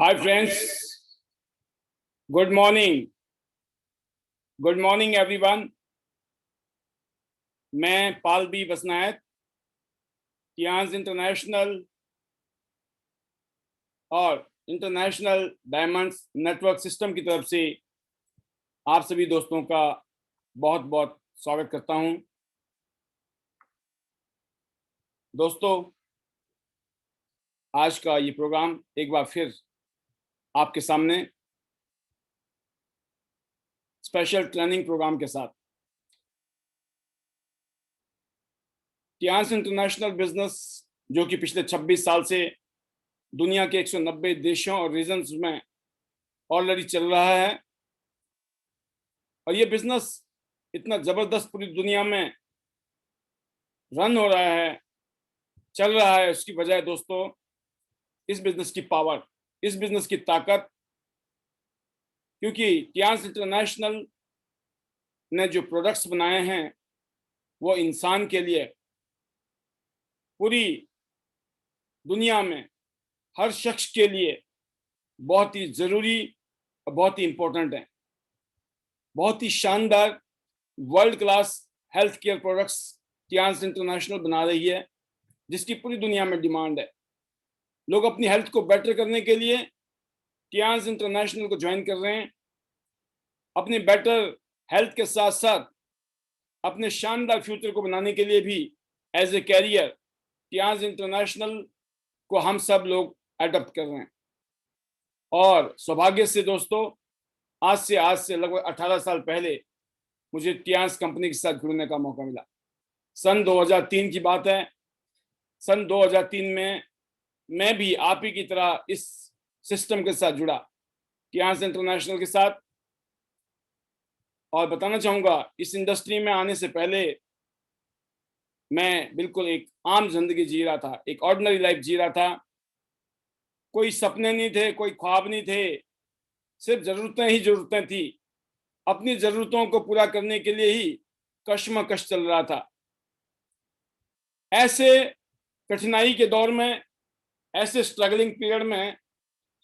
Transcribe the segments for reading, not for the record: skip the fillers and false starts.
Hi friends, good morning. Good morning everyone. मैं पाल B बसनायत Tiens international और international diamonds network system की तरफ से आप सभी दोस्तों का बहुत बहुत स्वागत करता हूं। दोस्तों, आज का ये प्रोग्राम एक बार फिर आपके सामने स्पेशल ट्रेनिंग प्रोग्राम के साथ टियांस इंटरनेशनल बिजनेस, जो कि पिछले 26 साल से दुनिया के 190 देशों और रीजन्स में ऑलरेडी चल रहा है, और ये बिजनेस इतना जबरदस्त पूरी दुनिया में रन हो रहा है, चल रहा है। उसकी वजह है दोस्तों इस बिजनेस की पावर, इस बिजनेस की ताकत, क्योंकि टियांस इंटरनेशनल ने जो प्रोडक्ट्स बनाए हैं वो इंसान के लिए पूरी दुनिया में हर शख्स के लिए बहुत ही जरूरी और बहुत ही इंपॉर्टेंट है। बहुत ही शानदार world class health care products Tiens international बना रही है, जिसकी पूरी दुनिया में डिमांड है। लोग अपनी हेल्थ को बेटर करने के लिए टियांस इंटरनेशनल को ज्वाइन कर रहे हैं। अपनी बेटर हेल्थ के साथ साथ अपने शानदार फ्यूचर को बनाने के लिए भी as a career Tiens international को हम सब लोग एडॉप्ट कर रहे हैं। और सौभाग्य से दोस्तों, आज से लगभग 18 साल पहले मुझे टियांस कंपनी के साथ जुड़ने का मौका मिला। सन 2003 की बात है। सन 2003 में मैं भी आप ही की तरह इस सिस्टम के साथ जुड़ा, टियांस इंटरनेशनल के साथ। और बताना चाहूँगा, इस इंडस्ट्री में आने से पहले मैं बिल्कुल एक आम जिंदगी जी रहा था, एक ऑर्डिनरी लाइफ जी रहा था। कोई सपने नहीं थे, कोई ख्वाब नहीं थे, सिर्फ ज़रूरतें ही ज़रूरतें थी। अपनी ज़रूरतों को पूरा करने के लिए ही कश्मकश चल रहा था। ऐसे कठिनाई के दौर में, ऐसे स्ट्रगलिंग पीरियड में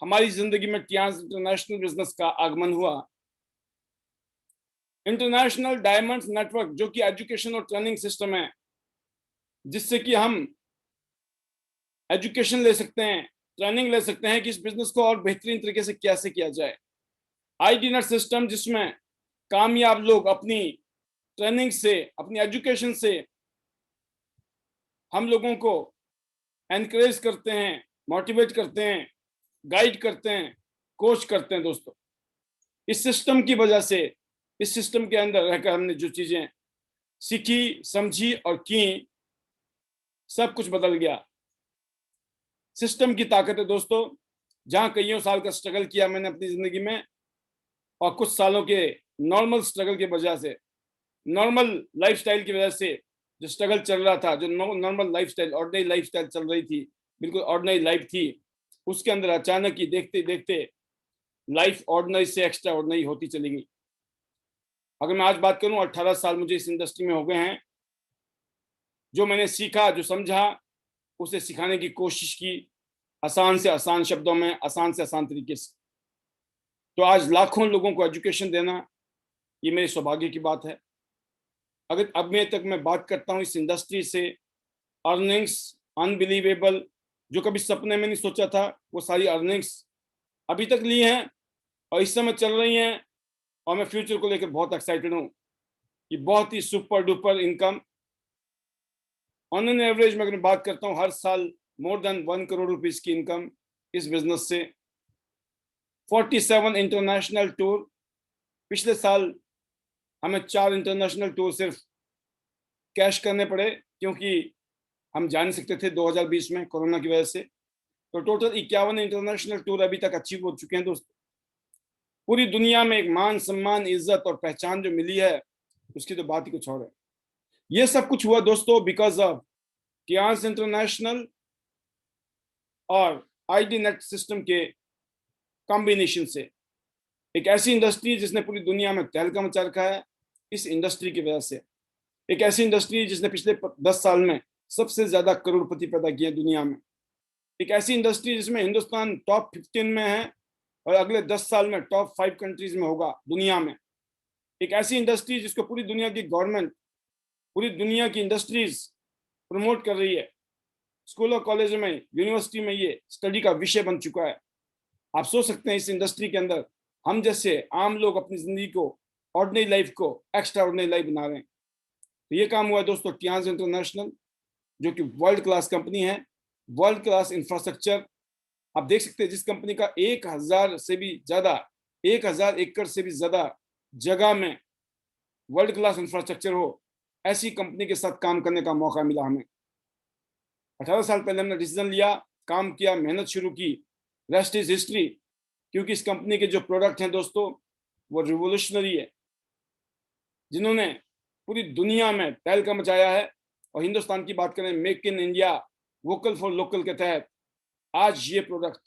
हमारी ज़िंदगी में टियांस इंटरनेशनल बिजनेस का आगमन हुआ। इंटरनेशनल डायमंड्स नेटवर्क, जो कि एजुकेशन और ट्रेनिंग सिस्टम है, जिससे कि हम एजुकेशन ले सकते हैं, ट्रेनिंग ले सकते हैं कि इस बिजनेस को और बेहतरीन तरीके से कैसे किया जाए। आईडी नेट सिस्टम, जिसमें कामयाब लोग अपनी ट्रेनिंग से, अपनी एजुकेशन से हम लोगों को एनकरेज करते हैं, मोटिवेट करते हैं, गाइड करते हैं, कोच करते हैं। दोस्तों, इस सिस्टम की वजह से, इस सिस्टम के अंदर रहकर हमने जो चीजें सीखी, समझी और की, सब कुछ बदल गया। सिस्टम की ताकत है दोस्तों। जहां कईयों साल का स्ट्रगल किया मैंने अपनी जिंदगी में, और कुछ सालों के नॉर्मल स्ट्रगल की वजह से, नॉर्मल लाइफस्टाइल की वजह से जो स्ट्रगल चल रहा था, जो नॉर्मल लाइफस्टाइल, ऑर्डिनरी लाइफस्टाइल चल रही थी, बिल्कुल ऑर्डिनरी लाइफ थी, उसके अंदर अचानक ही देखते देखते लाइफ ऑर्डिनरी से एक्स्ट्रा ऑर्डिनरी होती चली गई। अगर मैं आज बात करूं, 18 साल मुझे इस इंडस्ट्री में हो गए हैं। जो मैंने सीखा, जो समझा, उसे सिखाने की कोशिश की, आसान से आसान शब्दों में, आसान से आसान तरीके से। तो आज लाखों लोगों को एजुकेशन देना, ये मेरे सौभाग्य की बात है। अगर अब मैं तक मैं बात करता हूँ इस इंडस्ट्री से, अर्निंग्स अनबिलीवेबल, जो कभी सपने में नहीं सोचा था, वो सारी अर्निंग्स अभी तक ली हैं और इस समय चल रही हैं। और मैं फ्यूचर को लेकर बहुत एक्साइटेड हूँ। ये बहुत ही super duper income, on an average मैं अगर बात करता हूँ, हर साल मोर देन 1 करोड़ रुपीस की इनकम इस बिजनेस से। 47 इंटरनेशनल टूर, पिछले साल हमें 4 इंटरनेशनल टूर सिर्फ कैश करने पड़े, क्योंकि हम जा नहीं सकते थे 2020 में कोरोना की वजह से। तो टोटल 51 इंटरनेशनल टूर अभी तक अचीव हो चुके हैं दोस्तों। पूरी दुनिया में एक मान, सम्मान, इज्जत और पहचान जो मिली है, उसकी तो बात ही कुछ और है। ये सब कुछ हुआ दोस्तों बिकॉज ऑफ टियांस इंटरनेशनल और आईडी नेट सिस्टम के कॉम्बिनेशन से। एक ऐसी इंडस्ट्री जिसने पूरी दुनिया में तहलका मचा रखा है, इस इंडस्ट्री की वजह से। एक ऐसी इंडस्ट्री जिसने पिछले 10 साल में सबसे ज्यादा करोड़पति पैदा किए दुनिया में। एक ऐसी इंडस्ट्री जिसमें हिंदुस्तान टॉप 15 में है और अगले 10 साल में टॉप 5 कंट्रीज में होगा दुनिया में। एक ऐसी इंडस्ट्री जिसको पूरी दुनिया की गवर्नमेंट, पूरी दुनिया की इंडस्ट्रीज प्रमोट कर रही है। स्कूल और कॉलेज में, यूनिवर्सिटी में ये स्टडी का विषय बन चुका है। आप सोच सकते हैं इस इंडस्ट्री के अंदर हम जैसे आम लोग अपनी जिंदगी को, ऑर्डिनरी लाइफ को एक्स्ट्रा ऑर्डिनरी लाइफ बना रहे हैं। तो ये काम हुआ है दोस्तों टियांस इंटरनेशनल, जो कि वर्ल्ड क्लास कंपनी है, वर्ल्ड क्लास इंफ्रास्ट्रक्चर। आप देख सकते हैं जिस कंपनी का 1000 से भी ज्यादा, 1000 एकड़ से भी ज्यादा जगह में वर्ल्ड क्लास इंफ्रास्ट्रक्चर हो, ऐसी कंपनी के साथ काम करने का मौका मिला हमें। 18 साल पहले हमने डिसीजन लिया, काम किया, मेहनत शुरू की, रेस्ट इज हिस्ट्री। क्योंकि इस कंपनी के जो प्रोडक्ट हैं दोस्तों वो रिवोल्यूशनरी है, जिन्होंने पूरी दुनिया में तहलका मचाया है। और हिंदुस्तान की बात करें, make in India, vocal for local के तहत आज ये प्रोडक्ट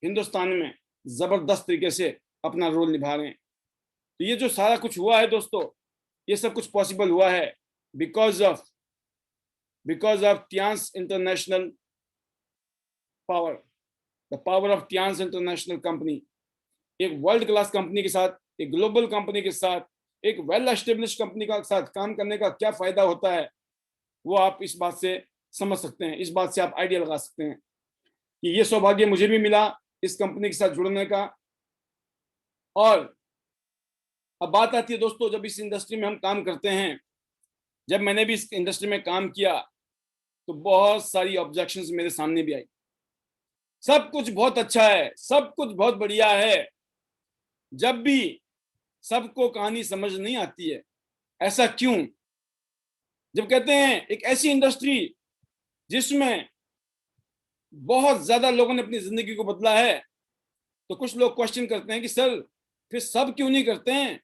हिंदुस्तान में जबरदस्त तरीके से अपना रोल निभा रहे हैं। तो ये जो सारा कुछ हुआ है दोस्तों, ये सब कुछ पॉसिबल हुआ है because of Tiens international power, the power of Tiens international company. एक वर्ल्ड क्लास कंपनी के साथ, एक ग्लोबल कंपनी के साथ, एक वेल एस्टेब्लिश कंपनी के साथ काम करने का क्या फायदा होता है, वो आप इस बात से समझ सकते हैं, इस बात से आप आइडिया लगा सकते हैं कि ये सौभाग्य मुझे भी मिला इस कंपनी के साथ जुड़ने का। और अब बात आती है दोस्तों, जब इस इंडस्ट्री में हम काम करते हैं, जब मैंने भी इस इंडस्ट्री में काम किया तो बहुत सारी ऑब्जेक्शंस मेरे सामने भी आई। सब कुछ बहुत अच्छा है, सब कुछ बहुत बढ़िया है, जब भी सबको कहानी समझ नहीं आती है। ऐसा क्यों? जब कहते हैं एक ऐसी इंडस्ट्री जिसमें बहुत ज्यादा लोगों ने अपनी जिंदगी को बदला है, तो कुछ लोग क्वेश्चन करते हैं कि सर फिर सब क्यों नहीं करते हैं,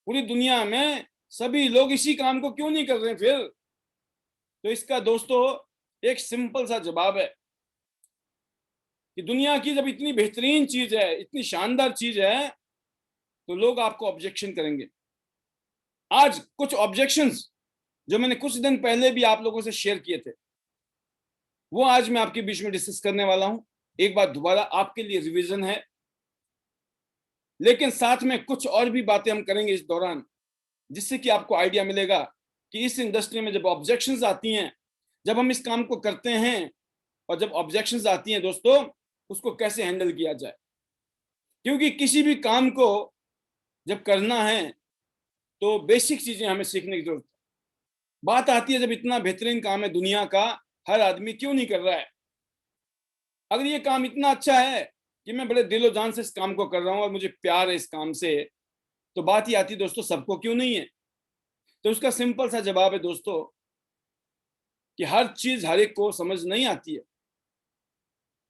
पूरी दुनिया में सभी लोग इसी काम को क्यों नहीं कर रहे हैं फिर? तो इसका दोस्तों एक सिंपल सा जवाब है कि दुनिया की जब इतनी बेहतरीन चीज है, इतनी शानदार चीज है, तो लोग आपको ऑब्जेक्शन करेंगे। आज कुछ ऑब्जेक्शंस जो मैंने कुछ दिन पहले भी आप लोगों से शेयर किए थे, वो आज मैं आपके बीच में डिस्कस करने वाला हूं। एक बार दोबारा आपके लिए रिवीजन है, लेकिन साथ में कुछ और भी बातें हम करेंगे इस दौरान, जिससे कि आपको आइडिया मिलेगा कि इस इंडस्ट्री में जब ऑब्जेक्शंस आती हैं, जब हम इस काम को करते हैं और जब ऑब्जेक्शंस आती हैं दोस्तों, उसको कैसे हैंडल किया जाए। क्योंकि किसी भी काम को जब करना है तो बेसिक चीजें हमें सीखने की जरूरत है। बात आती है जब इतना बेहतरीन काम है दुनिया का, हर आदमी क्यों नहीं कर रहा है? अगर ये काम इतना अच्छा है कि मैं बड़े दिलो जान से इस काम को कर रहा हूं और मुझे प्यार है इस काम से, तो बात ही आती है दोस्तों सबको क्यों नहीं है? तो उसका सिंपल सा जवाब है दोस्तों कि हर चीज हर एक को समझ नहीं आती है।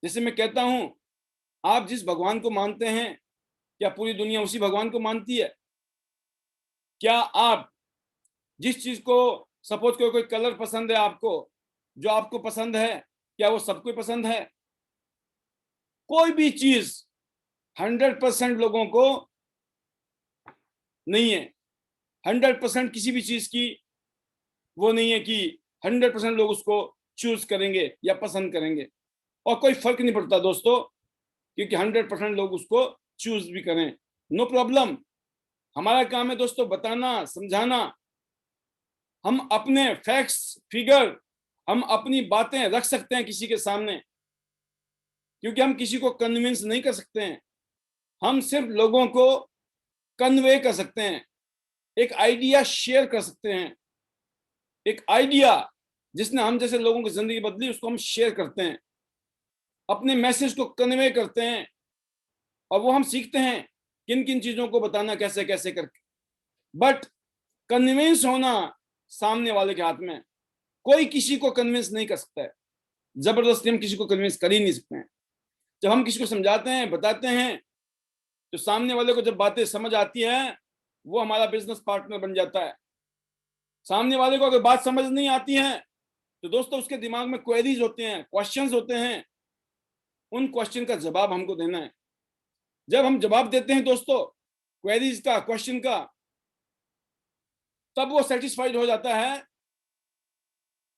जैसे मैं कहता हूं, आप जिस भगवान को मानते हैं, क्या पूरी दुनिया उसी भगवान को मानती है? क्या आप जिस चीज को, सपोज करो कोई कलर पसंद है आपको, जो आपको पसंद है, क्या वो सबको पसंद है? कोई भी चीज 100% लोगों को नहीं है। 100% किसी भी चीज की वो नहीं है कि 100% लोग उसको चूज करेंगे या पसंद करेंगे। और कोई फर्क नहीं पड़ता दोस्तों, क्योंकि 100% लोग उसको चूज भी करें, नो प्रॉब्लम। हमारा काम है दोस्तों बताना, समझाना। हम अपने फैक्ट्स, फिगर, हम अपनी बातें रख सकते हैं किसी के सामने, क्योंकि हम किसी को कन्विंस नहीं कर सकते हैं। हम सिर्फ लोगों को कन्वे कर सकते हैं, एक आइडिया शेयर कर सकते हैं। एक आइडिया जिसने हम जैसे लोगों की जिंदगी बदली, उसको हम शेयर करते हैं, अपने मैसेज को कन्वे करते हैं। और वो हम सीखते हैं किन किन चीजों को बताना, कैसे कैसे करके। बट कन्विंस होना सामने वाले के हाथ में। कोई किसी को कन्विंस नहीं कर सकता है, जबरदस्ती हम किसी को कन्विंस कर ही नहीं सकते हैं। जब हम किसी को समझाते हैं, बताते हैं, तो सामने वाले को जब बातें समझ आती है, वो हमारा बिजनेस पार्टनर बन जाता है। सामने वाले को अगर बात समझ नहीं आती है, तो दोस्तों उसके दिमाग में क्वेरीज होते हैं, क्वेश्चंस होते हैं। उन क्वेश्चन का जवाब हमको देना है। जब हम जवाब देते हैं दोस्तों क्वेरीज का, क्वेश्चन का, तब वो सेटिस्फाइड हो जाता है,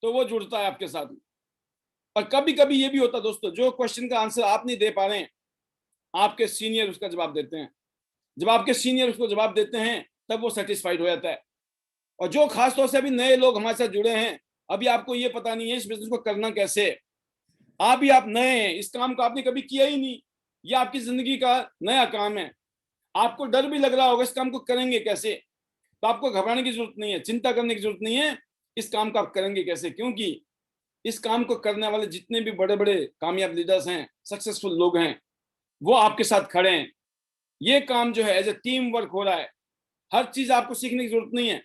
तो वो जुड़ता है आपके साथ। और कभी कभी ये भी होता दोस्तों, जो क्वेश्चन का आंसर आप नहीं दे पा रहे हैं, आपके सीनियर उसका जवाब देते हैं। जब आपके सीनियर उसको जवाब देते हैं तब वो सेटिस्फाइड हो जाता है। और जो खासतौर से अभी नए लोग हमारे साथ जुड़े हैं, अभी आपको ये पता नहीं है इस बिजनेस को करना कैसे, आप नए हैं, इस काम को आपने कभी किया ही नहीं, ये आपकी जिंदगी का नया काम है, आपको डर भी लग रहा होगा इस काम को करेंगे कैसे, तो आपको घबराने की जरूरत नहीं है, चिंता करने की जरूरत नहीं है, इस काम को आप करेंगे कैसे, क्योंकि इस काम को करने वाले जितने भी बड़े बड़े कामयाब लीडर्स हैं, सक्सेसफुल लोग हैं, वो आपके साथ खड़े हैं। ये काम जो है एज ए टीम वर्क हो रहा है, हर चीज आपको सीखने की जरूरत नहीं है,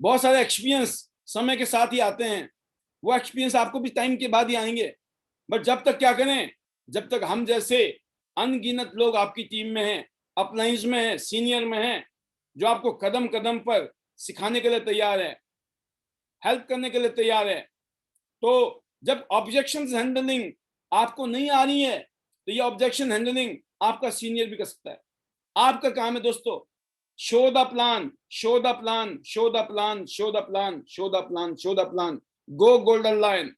बहुत सारे एक्सपीरियंस समय के साथ ही आते हैं, वो एक्सपीरियंस आपको भी टाइम के बाद ही आएंगे। बट जब तक क्या करें, जब तक हम जैसे अनगिनत लोग आपकी टीम में हैं, अपलाइंस में हैं, सीनियर में हैं, जो आपको कदम कदम पर सिखाने के लिए तैयार है, हेल्प करने के लिए तैयार है, तो जब ऑब्जेक्शन हैंडलिंग आपको नहीं आ रही है, तो ये ऑब्जेक्शन हैंडलिंग आपका सीनियर भी कर सकता है। आपका काम है दोस्तों, show the plan, show the plan, show the plan, show the plan, show the plan, show the plan, go golden line.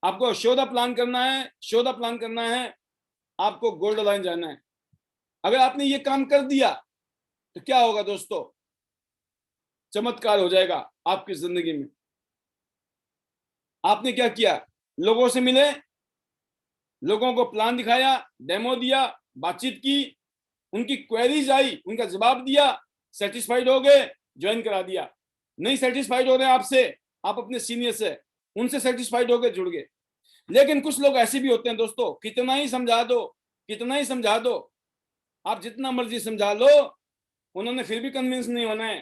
आपको शो द प्लान करना है, शो द प्लान करना है, आपको गोल्डन लाइन जाना है। अगर आपने ये काम कर दिया तो क्या होगा दोस्तों, चमत्कार हो जाएगा आपकी जिंदगी में। आपने क्या किया, लोगों से मिले, लोगों को प्लान दिखाया, डेमो दिया, बातचीत की, उनकी क्वेरीज आई, उनका जवाब दिया, सेटिस्फाइड हो गए, ज्वाइन करा दिया। नहीं सेटिस्फाइड हो रहे आपसे, आप अपने सीनियर से, उनसे सेटिस्फाइड हो गए, जुड़ गए। लेकिन कुछ लोग ऐसे भी होते हैं दोस्तों, कितना ही समझा दो, कितना ही समझा दो, आप जितना मर्जी समझा लो, उन्होंने फिर भी कन्विंस नहीं होना है।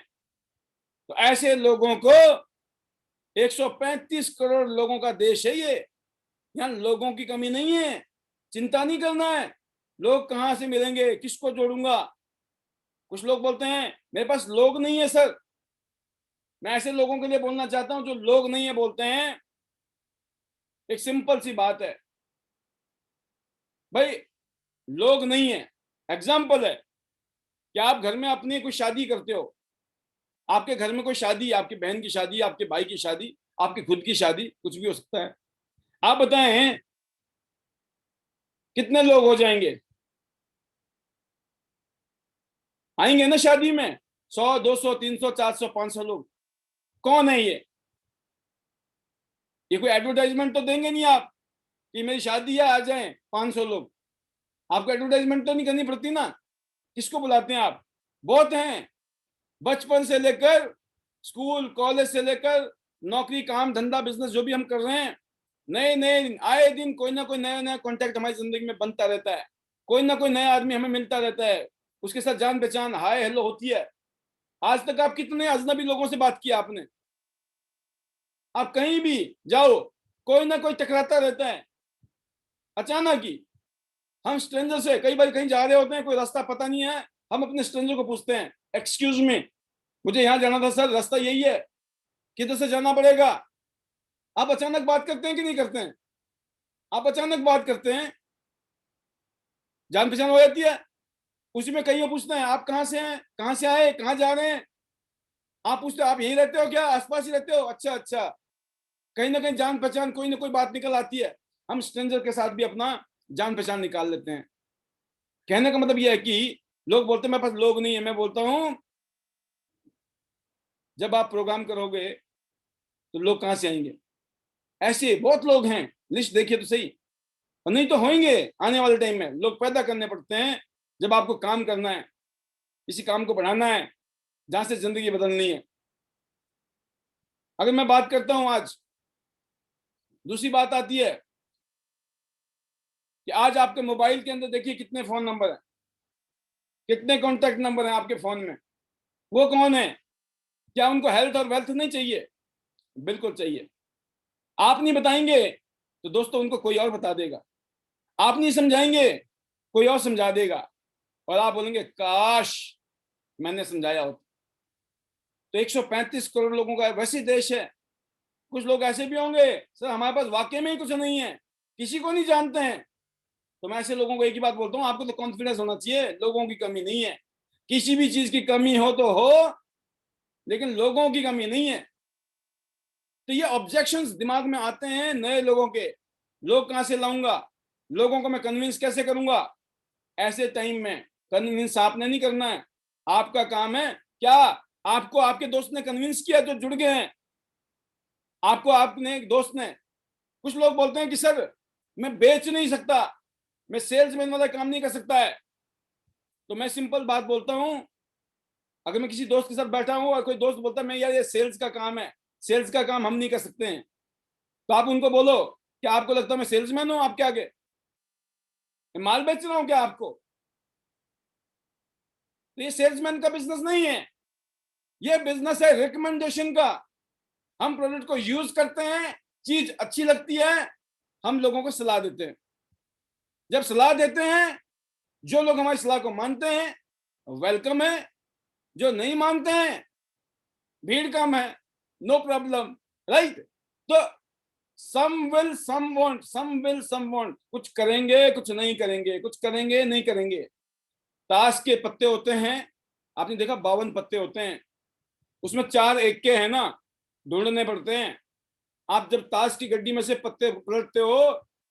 तो ऐसे लोगों को, 135 करोड़ लोगों का देश है ये, यहाँ लोगों की कमी नहीं है, चिंता नहीं करना है लोग कहां से मिलेंगे, किसको जोड़ूंगा। कुछ लोग बोलते हैं मेरे पास लोग नहीं है सर, मैं ऐसे लोगों के लिए बोलना चाहता हूं जो लोग नहीं है बोलते हैं। एक सिंपल सी बात है भाई, लोग नहीं है, एग्जाम्पल है कि आप घर में अपनी कोई शादी करते हो, आपके घर में कोई शादी, आपकी बहन की शादी, आपके भाई की शादी, आपकी खुद की शादी, कुछ भी हो सकता है। आप बताएं कितने लोग हो जाएंगे, आएंगे ना शादी में 100, 200, 300, 400, 500 लोग। कौन है ये कोई एडवर्टाइजमेंट तो देंगे नहीं आप कि मेरी शादी है आ जाएं 500 लोग। आपको एडवर्टाइजमेंट तो नहीं करनी पड़ती ना, किसको बुलाते हैं आप, बहुत हैं, बचपन से लेकर स्कूल कॉलेज से लेकर नौकरी काम धंधा बिजनेस जो भी हम कर रहे हैं, नए नए आए दिन कोई ना कोई नया नया कॉन्टेक्ट हमारी जिंदगी में बनता रहता है, कोई ना कोई नया आदमी हमें मिलता रहता है, उसके साथ जान पहचान हाय हेलो होती है। आज तक आप कितने अजनबी लोगों से बात किया आपने, आप कहीं भी जाओ कोई ना कोई टकराता रहता है, अचानक ही। हम स्ट्रेंजर से कई बार कहीं जा रहे होते हैं, कोई रास्ता पता नहीं है, हम अपने स्ट्रेंजर को पूछते हैं एक्सक्यूज मी, मुझे यहाँ जाना था सर, रास्ता यही है, किधर से जाना पड़ेगा। आप अचानक बात करते हैं कि नहीं करते हैं, आप अचानक बात करते हैं, जान पहचान हो जाती है। उसी में कई पूछते हैं आप कहाँ से हैं, कहाँ से आए, कहाँ जा रहे हैं, आप पूछते आप यही रहते हो क्या, आसपास ही रहते हो, अच्छा अच्छा, कहीं ना कहीं जान पहचान कोई ना कोई बात निकल आती है। हम स्ट्रेंजर के साथ भी अपना जान पहचान निकाल लेते हैं। कहने का मतलब यह है कि लोग बोलते हैं मेरे पास लोग नहीं है, मैं बोलता हूं जब आप प्रोग्राम करोगे तो लोग कहां से आएंगे, ऐसे बहुत लोग हैं, लिस्ट देखिए तो सही, और नहीं तो होंगे आने वाले टाइम में। लोग पैदा करने पड़ते हैं जब आपको काम करना है, किसी काम को बढ़ाना है जहां से जिंदगी बदलनी है। अगर मैं बात करता हूं आज, दूसरी बात आती है कि आज आपके मोबाइल के अंदर देखिए कितने फोन नंबर हैं, कितने कॉन्टैक्ट नंबर हैं आपके फोन में, वो कौन है, क्या उनको हेल्थ और वेल्थ नहीं चाहिए, बिल्कुल चाहिए। आप नहीं बताएंगे तो दोस्तों उनको कोई और बता देगा, आप नहीं समझाएंगे कोई और समझा देगा, और आप बोलेंगे काश मैंने समझाया होता। तो 135 करोड़ लोगों का वैसे देश है। कुछ लोग ऐसे भी होंगे सर हमारे पास वाकई में ही कुछ नहीं है, किसी को नहीं जानते हैं, तो मैं ऐसे लोगों को एक ही बात बोलता हूँ, आपको तो कॉन्फिडेंस होना चाहिए, लोगों की कमी नहीं है, किसी भी चीज की कमी हो तो हो, लेकिन लोगों की कमी नहीं है। तो ये ऑब्जेक्शंस दिमाग में आते हैं नए लोगों के, लोग कहां से लाऊंगा, लोगों को मैं कन्विंस कैसे करूंगा। ऐसे टाइम में कन्विंस आपने नहीं करना है, आपका काम है क्या, आपको आपके दोस्त ने कन्विंस किया जो जुड़ गए हैं, आपको आपने एक दोस्त ने। कुछ लोग बोलते हैं कि सर मैं बेच नहीं सकता, मैं सेल्समैन वाला काम नहीं कर सकता है। तो मैं सिंपल बात बोलता हूं, अगर मैं किसी दोस्त के साथ बैठा हूं और कोई दोस्त बोलता है मैं यार ये सेल्स का काम है, सेल्स का काम हम नहीं कर सकते हैं, तो आप उनको बोलो क्या आपको लगता है मैं सेल्समैन हूं आपके आगे, मैं माल बेच रहा हूं क्या आपको। तो ये सेल्समैन का बिजनेस नहीं है, ये बिजनेस है रिकमेंडेशन का। हम प्रोडक्ट को यूज करते हैं, चीज अच्छी लगती है, हम लोगों को सलाह देते हैं। जब सलाह देते हैं, जो लोग हमारी सलाह को मानते हैं वेलकम है, जो नहीं मानते हैं भीड़ कम है, नो प्रॉब्लम, राइट। तो some will some won't, some will some won't, कुछ करेंगे कुछ नहीं करेंगे, कुछ करेंगे नहीं करेंगे। ताश के पत्ते होते हैं, आपने देखा 52 पत्ते होते हैं, उसमें 4 एक के हैं ना, ढूंढने पड़ते हैं। आप जब ताश की गड्डी में से पत्ते पलटते हो,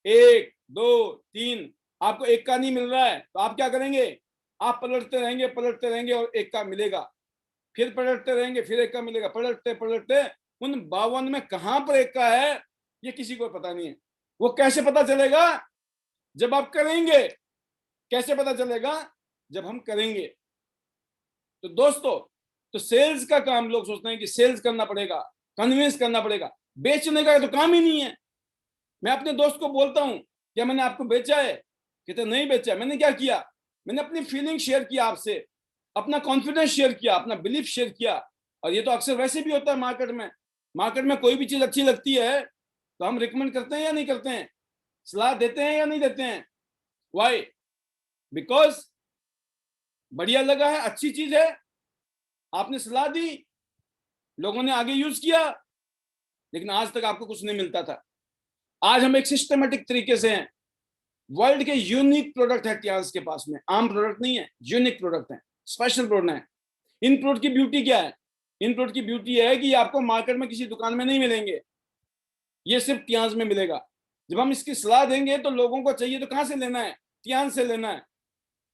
1 2 3, आपको एक का नहीं मिल रहा है, तो आप क्या करेंगे, आप पलटते रहेंगे और एक का मिलेगा, फिर पलटते रहेंगे फिर एक का मिलेगा, पलटते पलटते उन 52 में कहां पर एक का है ये किसी को पता नहीं है। वो कैसे पता चलेगा, जब आप करेंगे। कैसे पता चलेगा, जब हम करेंगे। तो दोस्तों, तो सेल्स का काम लोग सोचते हैं कि सेल्स करना पड़ेगा, कन्विंस करना पड़ेगा, बेचने का तो काम ही नहीं है। मैं अपने दोस्त को बोलता हूं क्या मैंने आपको बेचा है, कहते नहीं बेचा। मैंने क्या किया, मैंने अपनी फीलिंग शेयर किया आपसे, अपना कॉन्फिडेंस शेयर किया, अपना बिलीफ शेयर किया। और ये तो अक्सर वैसे भी होता है मार्केट में, मार्केट में कोई भी चीज अच्छी लगती है तो हम रिकमेंड करते हैं या नहीं करते हैं, सलाह देते हैं या नहीं देते हैं। वाई, बिकॉज बढ़िया लगा है, अच्छी चीज है, आपने सलाह दी, लोगों ने आगे यूज किया, लेकिन आज तक आपको कुछ नहीं मिलता था। आज हम एक सिस्टमेटिक तरीके से हैं, वर्ल्ड के यूनिक प्रोडक्ट है टियांस के पास में, आम प्रोडक्ट नहीं है, यूनिक प्रोडक्ट है, स्पेशल प्रोडक्ट है। इन प्रोडक्ट की ब्यूटी क्या है, इन प्रोडक्ट की ब्यूटी है कि आपको मार्केट में किसी दुकान में नहीं मिलेंगे, ये सिर्फ टियांस में मिलेगा। जब हम इसकी सलाह देंगे तो लोगों को चाहिए तो कहां से लेना है, टियांस से लेना है।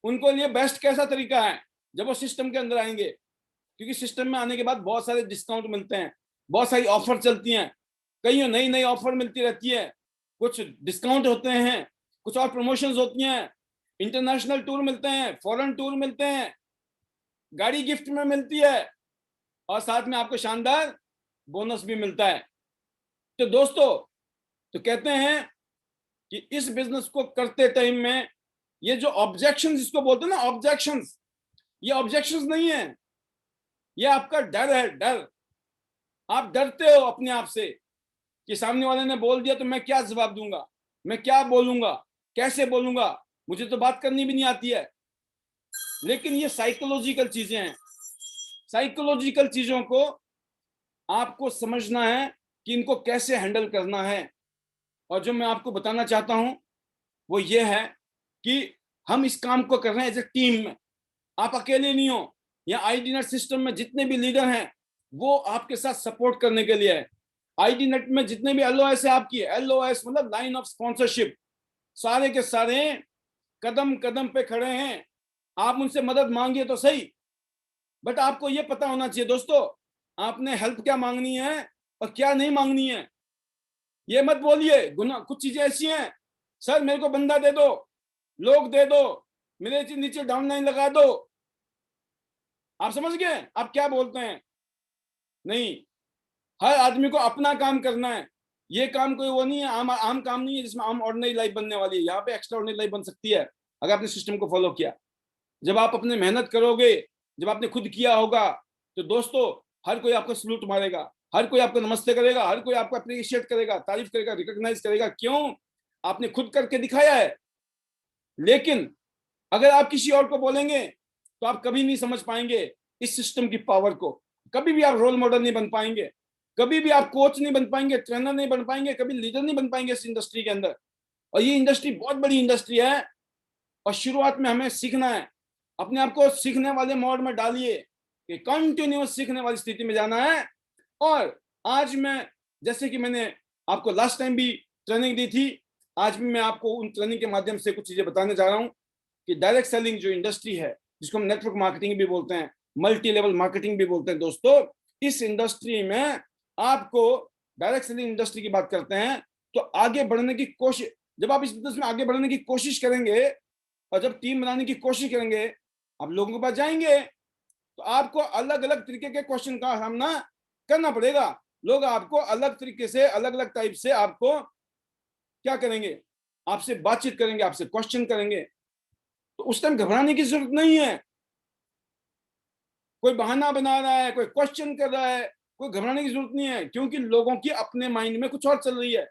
उनको लिए बेस्ट कैसा तरीका है, जब वो सिस्टम के अंदर आएंगे, क्योंकि सिस्टम में आने के बाद बहुत सारे डिस्काउंट मिलते हैं, बहुत सारी ऑफर चलती हैं, कई नई नई ऑफर मिलती रहती है, कुछ डिस्काउंट होते हैं, कुछ और प्रमोशंस होती हैं, इंटरनेशनल टूर मिलते हैं, फॉरेन टूर मिलते हैं, गाड़ी गिफ्ट में मिलती है, और साथ में आपको शानदार बोनस भी मिलता है। तो दोस्तों, तो कहते हैं कि इस बिजनेस को करते टाइम में ये जो ऑब्जेक्शंस इसको बोलते हैं ना, ऑब्जेक्शंस, ये ऑब्जेक्शंस नहीं है, ये आपका डर है, डर। आप डरते हो अपने आप से कि सामने वाले ने बोल दिया तो मैं क्या जवाब दूंगा, मैं क्या बोलूंगा, कैसे बोलूंगा, मुझे तो बात करनी भी नहीं आती है। लेकिन ये साइकोलॉजिकल चीजें हैं, साइकोलॉजिकल चीजों को आपको समझना है कि इनको कैसे हैंडल करना है। और जो मैं आपको बताना चाहता हूं वो ये है कि हम इस काम को कर रहे हैं एज ए टीम में, आप अकेले नहीं हो। यहाँ आईडी नेट सिस्टम में जितने भी लीडर हैं वो आपके साथ सपोर्ट करने के लिए है। आईडी नेट में जितने भी एलओएस है आपकी, एलओएस मतलब लाइन ऑफ स्पॉन्सरशिप, सारे के सारे कदम कदम पे खड़े हैं। आप उनसे मदद मांगिए तो सही, बट आपको ये पता होना चाहिए दोस्तों, आपने हेल्प क्या मांगनी है और क्या नहीं मांगनी है। ये मत बोलिए, गुना कुछ चीजें ऐसी हैं, सर मेरे को बंदा दे दो, लोग दे दो, मेरे नीचे डाउनलाइन लगा दो। आप समझ गए आप क्या बोलते हैं। नहीं, हर आदमी को अपना काम करना है। ये काम कोई वो नहीं है, आम आम काम नहीं है जिसमें आम ऑर्डिनरी लाइफ बनने वाली है। यहाँ पे एक्स्ट्रा ऑर्डिनरी लाइफ बन सकती है अगर आपने सिस्टम को फॉलो किया। जब आप अपने मेहनत करोगे, जब आपने खुद किया होगा, तो दोस्तों हर कोई आपको सलूट मारेगा, हर कोई आपको नमस्ते करेगा, हर कोई आपको अप्रिशिएट करेगा, तारीफ करेगा, रिकॉग्नाइज करेगा। क्यों? आपने खुद करके दिखाया है। लेकिन अगर आप किसी और को बोलेंगे तो आप कभी नहीं समझ पाएंगे इस सिस्टम की पावर को, कभी भी आप रोल मॉडल नहीं बन पाएंगे, कभी भी आप कोच नहीं बन पाएंगे, ट्रेनर नहीं बन पाएंगे, कभी लीडर नहीं बन पाएंगे इस इंडस्ट्री के अंदर। और ये इंडस्ट्री बहुत बड़ी इंडस्ट्री है, और शुरुआत में हमें सीखना है। अपने आप को सीखने वाले मोड में डालिए कि कंटिन्यूअस सीखने वाली स्थिति में जाना है। और आज मैं, जैसे कि मैंने आपको लास्ट टाइम भी ट्रेनिंग दी थी, आज भी मैं आपको उन ट्रेनिंग के माध्यम से कुछ चीजें बताने जा रहा हूं कि डायरेक्ट सेलिंग जो इंडस्ट्री है, जिसको हम नेटवर्क मार्केटिंग भी बोलते हैं, मल्टी लेवल मार्केटिंग भी बोलते हैं दोस्तों, इस इंडस्ट्री में आपको, डायरेक्ट सेलिंग इंडस्ट्री की बात करते हैं, तो आगे बढ़ने की कोशिश, जब आप इस बिजनेस में आगे बढ़ने की कोशिश करेंगे और जब टीम बनाने की कोशिश करेंगे, आप लोगों के पास जाएंगे तो आपको अलग अलग तरीके के क्वेश्चन का सामना करना पड़ेगा। लोग आपको अलग तरीके से, अलग अलग टाइप से आपको क्या करेंगे, आपसे बातचीत करेंगे, आपसे क्वेश्चन करेंगे। तो उस टाइम घबराने की जरूरत नहीं है। कोई बहाना बना रहा है, कोई क्वेश्चन कर रहा है, कोई घबराने की जरूरत नहीं है, क्योंकि लोगों की अपने माइंड में कुछ और चल रही है।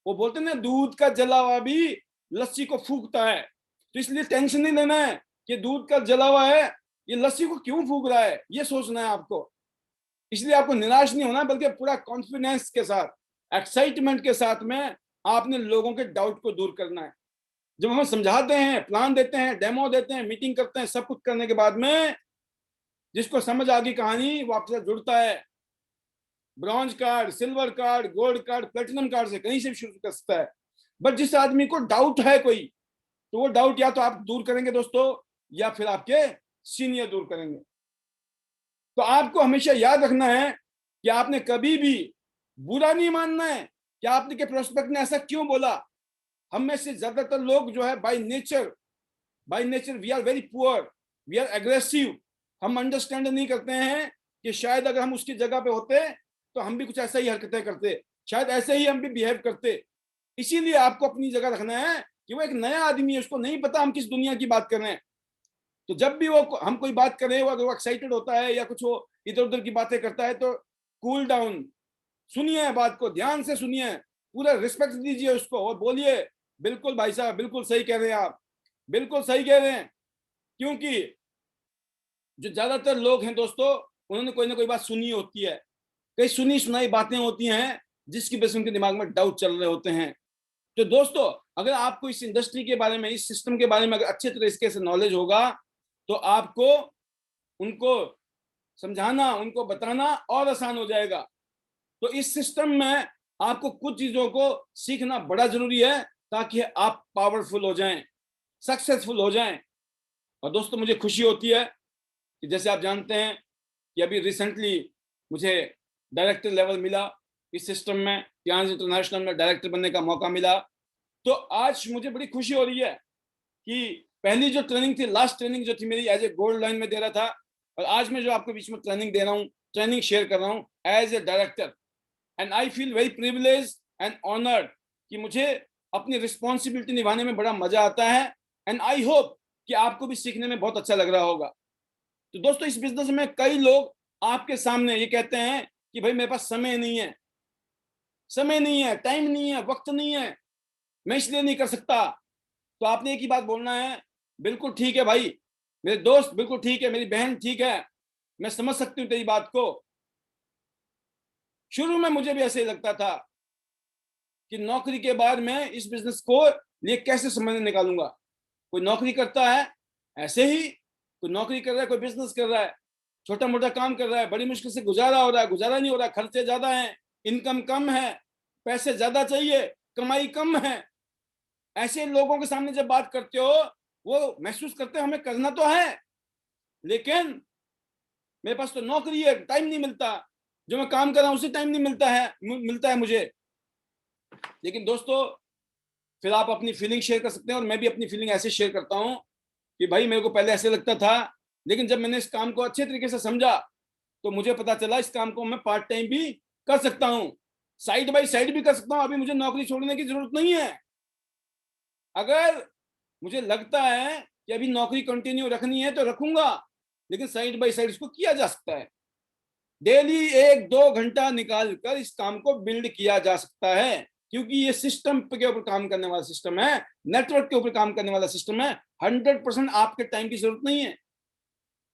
वो बोलते हैं ना, दूध का जला हुआ भी लस्सी को फूंकता है। तो इसलिए टेंशन नहीं लेना है कि दूध का जला हुआ है, ये लस्सी को क्यों फूंक रहा है, ये सोचना है आपको। इसलिए आपको निराश नहीं होना, बल्कि पूरा कॉन्फिडेंस के साथ, एक्साइटमेंट के साथ में आपने लोगों के डाउट को दूर करना है। जब हम समझाते हैं, प्लान देते हैं, डेमो देते हैं, मीटिंग करते हैं, सब कुछ करने के बाद में जिसको समझ आ गई कहानी, वो आपके साथ जुड़ता है। Bronze card, silver card, gold card, platinum card से कहीं से भी शुरू कर सकता है। बट जिस आदमी को डाउट है कोई, तो वो डाउट या तो आप दूर करेंगे दोस्तों, या फिर आपके सीनियर दूर करेंगे। तो आपको हमेशा याद रखना है कि आपने कभी भी बुरा नहीं मानना है कि आपने के प्रोस्पेक्ट ने ऐसा क्यों बोला। हम में से ज्यादातर लोग जो है by nature we are very poor, we are aggressive. हम अंडरस्टैंड नहीं करते हैं कि शायद अगर हम उसकी जगह पे होते तो हम भी कुछ ऐसा ही हरकतें करते, शायद ऐसे ही हम भी बिहेव करते। इसीलिए आपको अपनी जगह रखना है कि वो एक नया आदमी है, उसको नहीं पता हम किस दुनिया की बात कर रहे हैं। तो जब भी वो हम कोई बात करें, अगर वो एक्साइटेड होता है या कुछ वो इधर उधर की बातें करता है, तो कूल डाउन, सुनिए बात को, ध्यान से सुनिए, पूरा रिस्पेक्ट दीजिए उसको और बोलिए, बिल्कुल भाई साहब, बिल्कुल सही कह रहे हैं आप, बिल्कुल सही कह रहे हैं। क्योंकि जो ज्यादातर लोग हैं दोस्तों, उन्होंने कोई ना कोई बात सुनी होती है, कई सुनी सुनाई बातें होती हैं जिसकी वजह से उनके दिमाग में डाउट चल रहे होते हैं। तो दोस्तों, अगर आपको इस इंडस्ट्री के बारे में, इस सिस्टम के बारे में अगर अच्छे तरीके से नॉलेज होगा, तो आपको उनको समझाना, उनको बताना और आसान हो जाएगा। तो इस सिस्टम में आपको कुछ चीजों को सीखना बड़ा जरूरी है, ताकि आप पावरफुल हो जाएं, सक्सेसफुल हो जाएं। और दोस्तों, मुझे खुशी होती है कि जैसे आप जानते हैं कि अभी रिसेंटली मुझे डायरेक्टर लेवल मिला इस सिस्टम में, यहाँ इंटरनेशनल में डायरेक्टर बनने का मौका मिला। तो आज मुझे बड़ी खुशी हो रही है कि पहली जो ट्रेनिंग थी, लास्ट ट्रेनिंग जो थी मेरी, एज ए गोल्ड लाइन में दे रहा था, और आज मैं जो आपके बीच में ट्रेनिंग दे रहा हूँ, ट्रेनिंग शेयर कर रहा हूँ as a director. And I feel very privilege and honoured कि मुझे अपनी रिस्पॉन्सिबिलिटी निभाने में बड़ा मजा आता है। एंड आई होप कि आपको भी सीखने में बहुत अच्छा लग रहा होगा। तो दोस्तों, इस बिजनेस में कई लोग आपके सामने ये कहते हैं कि भाई मेरे पास समय नहीं है, समय नहीं है, टाइम नहीं है, वक्त नहीं है, मैं इसलिए नहीं कर सकता। तो आपने एक ही बात बोलना है, बिल्कुल ठीक है भाई, मेरे दोस्त बिल्कुल ठीक है, मेरी बहन ठीक है, मैं समझ सकती हूँ तेरी बात को। शुरू में मुझे भी ऐसे ही लगता था कि नौकरी के बाद मैं इस बिजनेस को लिए कैसे समय निकालूंगा। कोई नौकरी करता है ऐसे ही, कोई नौकरी कर रहा है, कोई बिजनेस कर रहा है, छोटा मोटा काम कर रहा है, बड़ी मुश्किल से गुजारा हो रहा है, गुजारा नहीं हो रहा, खर्चे ज्यादा हैं, इनकम कम है, पैसे ज्यादा चाहिए, कमाई कम है। ऐसे लोगों के सामने जब बात करते हो, वो महसूस करते हैं हमें करना तो है, लेकिन मेरे पास तो नौकरी है, टाइम नहीं मिलता, जो मैं काम कर रहा हूं उसे टाइम नहीं मिलता है मुझे। लेकिन दोस्तों, फिर आप अपनी फीलिंग शेयर कर सकते हैं, और मैं भी अपनी फीलिंग ऐसे शेयर करता हूं कि भाई मेरे को पहले ऐसे लगता था, लेकिन जब मैंने इस काम को अच्छे तरीके से समझा, तो मुझे पता चला इस काम को मैं पार्ट टाइम भी कर सकता हूँ, साइड बाय साइड भी कर सकता हूँ। अभी मुझे नौकरी छोड़ने की जरूरत नहीं है। अगर मुझे लगता है कि अभी नौकरी कंटिन्यू रखनी है तो रखूंगा, लेकिन साइड बाय साइड इसको किया जा सकता है। डेली 1-2 घंटा निकाल कर इस काम को बिल्ड किया जा सकता है, क्योंकि ये सिस्टम के ऊपर काम करने वाला सिस्टम है, नेटवर्क के ऊपर काम करने वाला सिस्टम है। 100% आपके टाइम की जरूरत नहीं है।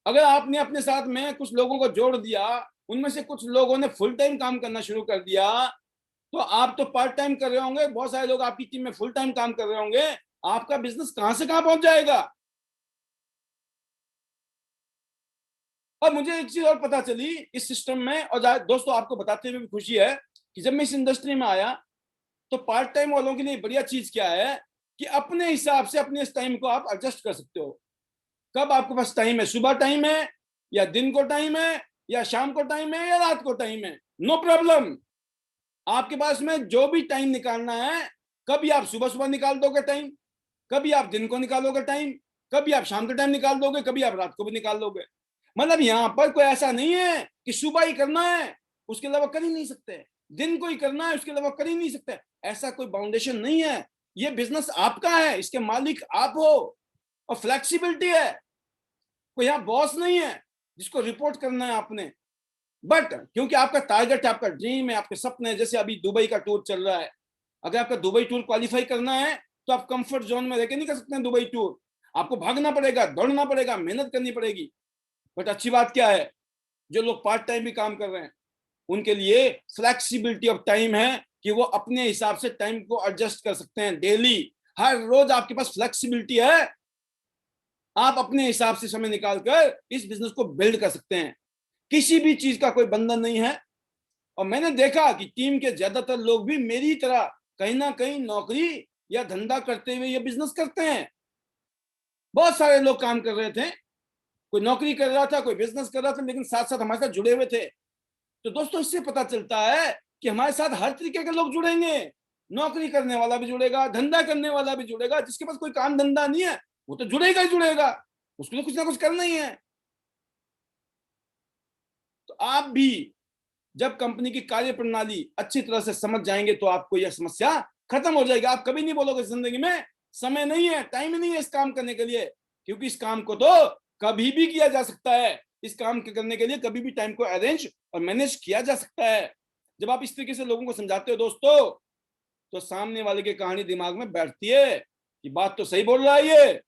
अगर आपने अपने साथ में कुछ लोगों को जोड़ दिया, उनमें से कुछ लोगों ने फुल टाइम काम करना शुरू कर दिया, तो आप तो पार्ट टाइम कर रहे होंगे, बहुत सारे लोग आपकी टीम में फुल टाइम काम कर रहे होंगे, आपका बिजनेस कहां से कहां पहुंच जाएगा। और मुझे एक चीज और पता चली इस सिस्टम में, और दोस्तों आपको बताते हुए भी खुशी है कि जब मैं इस इंडस्ट्री में आया, तो पार्ट टाइम वालों के लिए बढ़िया चीज क्या है कि अपने हिसाब से अपने इस टाइम को आप एडजस्ट कर सकते हो। कब आपके पास टाइम है, सुबह टाइम है या दिन को टाइम है या शाम को टाइम है या रात को टाइम है, नो प्रॉब्लम। आपके पास में जो भी टाइम निकालना है, कभी आप सुबह सुबह निकाल दोगे टाइम, कभी आप दिन को निकालोगे टाइम, कभी आप शाम के टाइम निकाल दोगे, कभी आप रात को भी निकाल दोगे। मतलब यहाँ पर कोई ऐसा नहीं है कि सुबह ही करना है उसके अलावा कर ही नहीं सकते, दिन को ही करना है उसके अलावा कर ही नहीं सकते, ऐसा कोई बाउंडेशन नहीं है। ये बिजनेस आपका है, इसके मालिक आप हो, और फ्लेक्सिबिलिटी है। कोई यहाँ बॉस नहीं है जिसको रिपोर्ट करना है आपने। बट क्योंकि आपका टारगेट, आपका ड्रीम है, आपके सपने, जैसे अभी दुबई का टूर चल रहा है, अगर आपका दुबई टूर क्वालिफाई करना है तो आप कंफर्ट जोन में रहकर नहीं कर सकते हैं दुबई टूर, आपको भागना पड़ेगा, दौड़ना पड़ेगा, मेहनत करनी पड़ेगी। बट अच्छी बात क्या है, जो लोग पार्ट टाइम भी काम कर रहे हैं उनके लिए फ्लेक्सिबिलिटी ऑफ टाइम है कि वो अपने हिसाब से टाइम को एडजस्ट कर सकते हैं। डेली, हर रोज आपके पास फ्लेक्सिबिलिटी है, आप अपने हिसाब से समय निकालकर इस बिजनेस को बिल्ड कर सकते हैं। किसी भी चीज का कोई बंधन नहीं है। और मैंने देखा कि टीम के ज्यादातर लोग भी मेरी तरह कहीं ना कहीं नौकरी या धंधा करते हुए ये बिजनेस करते हैं। बहुत सारे लोग काम कर रहे थे, कोई नौकरी कर रहा था, कोई बिजनेस कर रहा था, लेकिन साथ साथ हमारे साथ जुड़े हुए थे। तो दोस्तों, इससे पता चलता है कि हमारे साथ हर तरीके के लोग जुड़ेंगे। नौकरी करने वाला भी जुड़ेगा, धंधा करने वाला भी जुड़ेगा, जिसके पास कोई काम धंधा नहीं है वो तो जुड़ेगा ही जुड़ेगा, उसको तो कुछ ना कुछ करना ही है। तो आप भी जब कंपनी की कार्य प्रणाली अच्छी तरह से समझ जाएंगे तो आपको यह समस्या खत्म हो जाएगी। आप कभी नहीं बोलोगे जिंदगी में समय नहीं है, टाइम नहीं है इस काम करने के लिए, क्योंकि इस काम को तो कभी भी किया जा सकता है। इस काम के करने के लिए कभी भी टाइम को अरेंज और मैनेज किया जा सकता है। जब आप इस तरीके से लोगों को समझाते हो दोस्तों, तो सामने वाले की कहानी दिमाग में बैठती है कि बात तो सही बोल रहा है, ये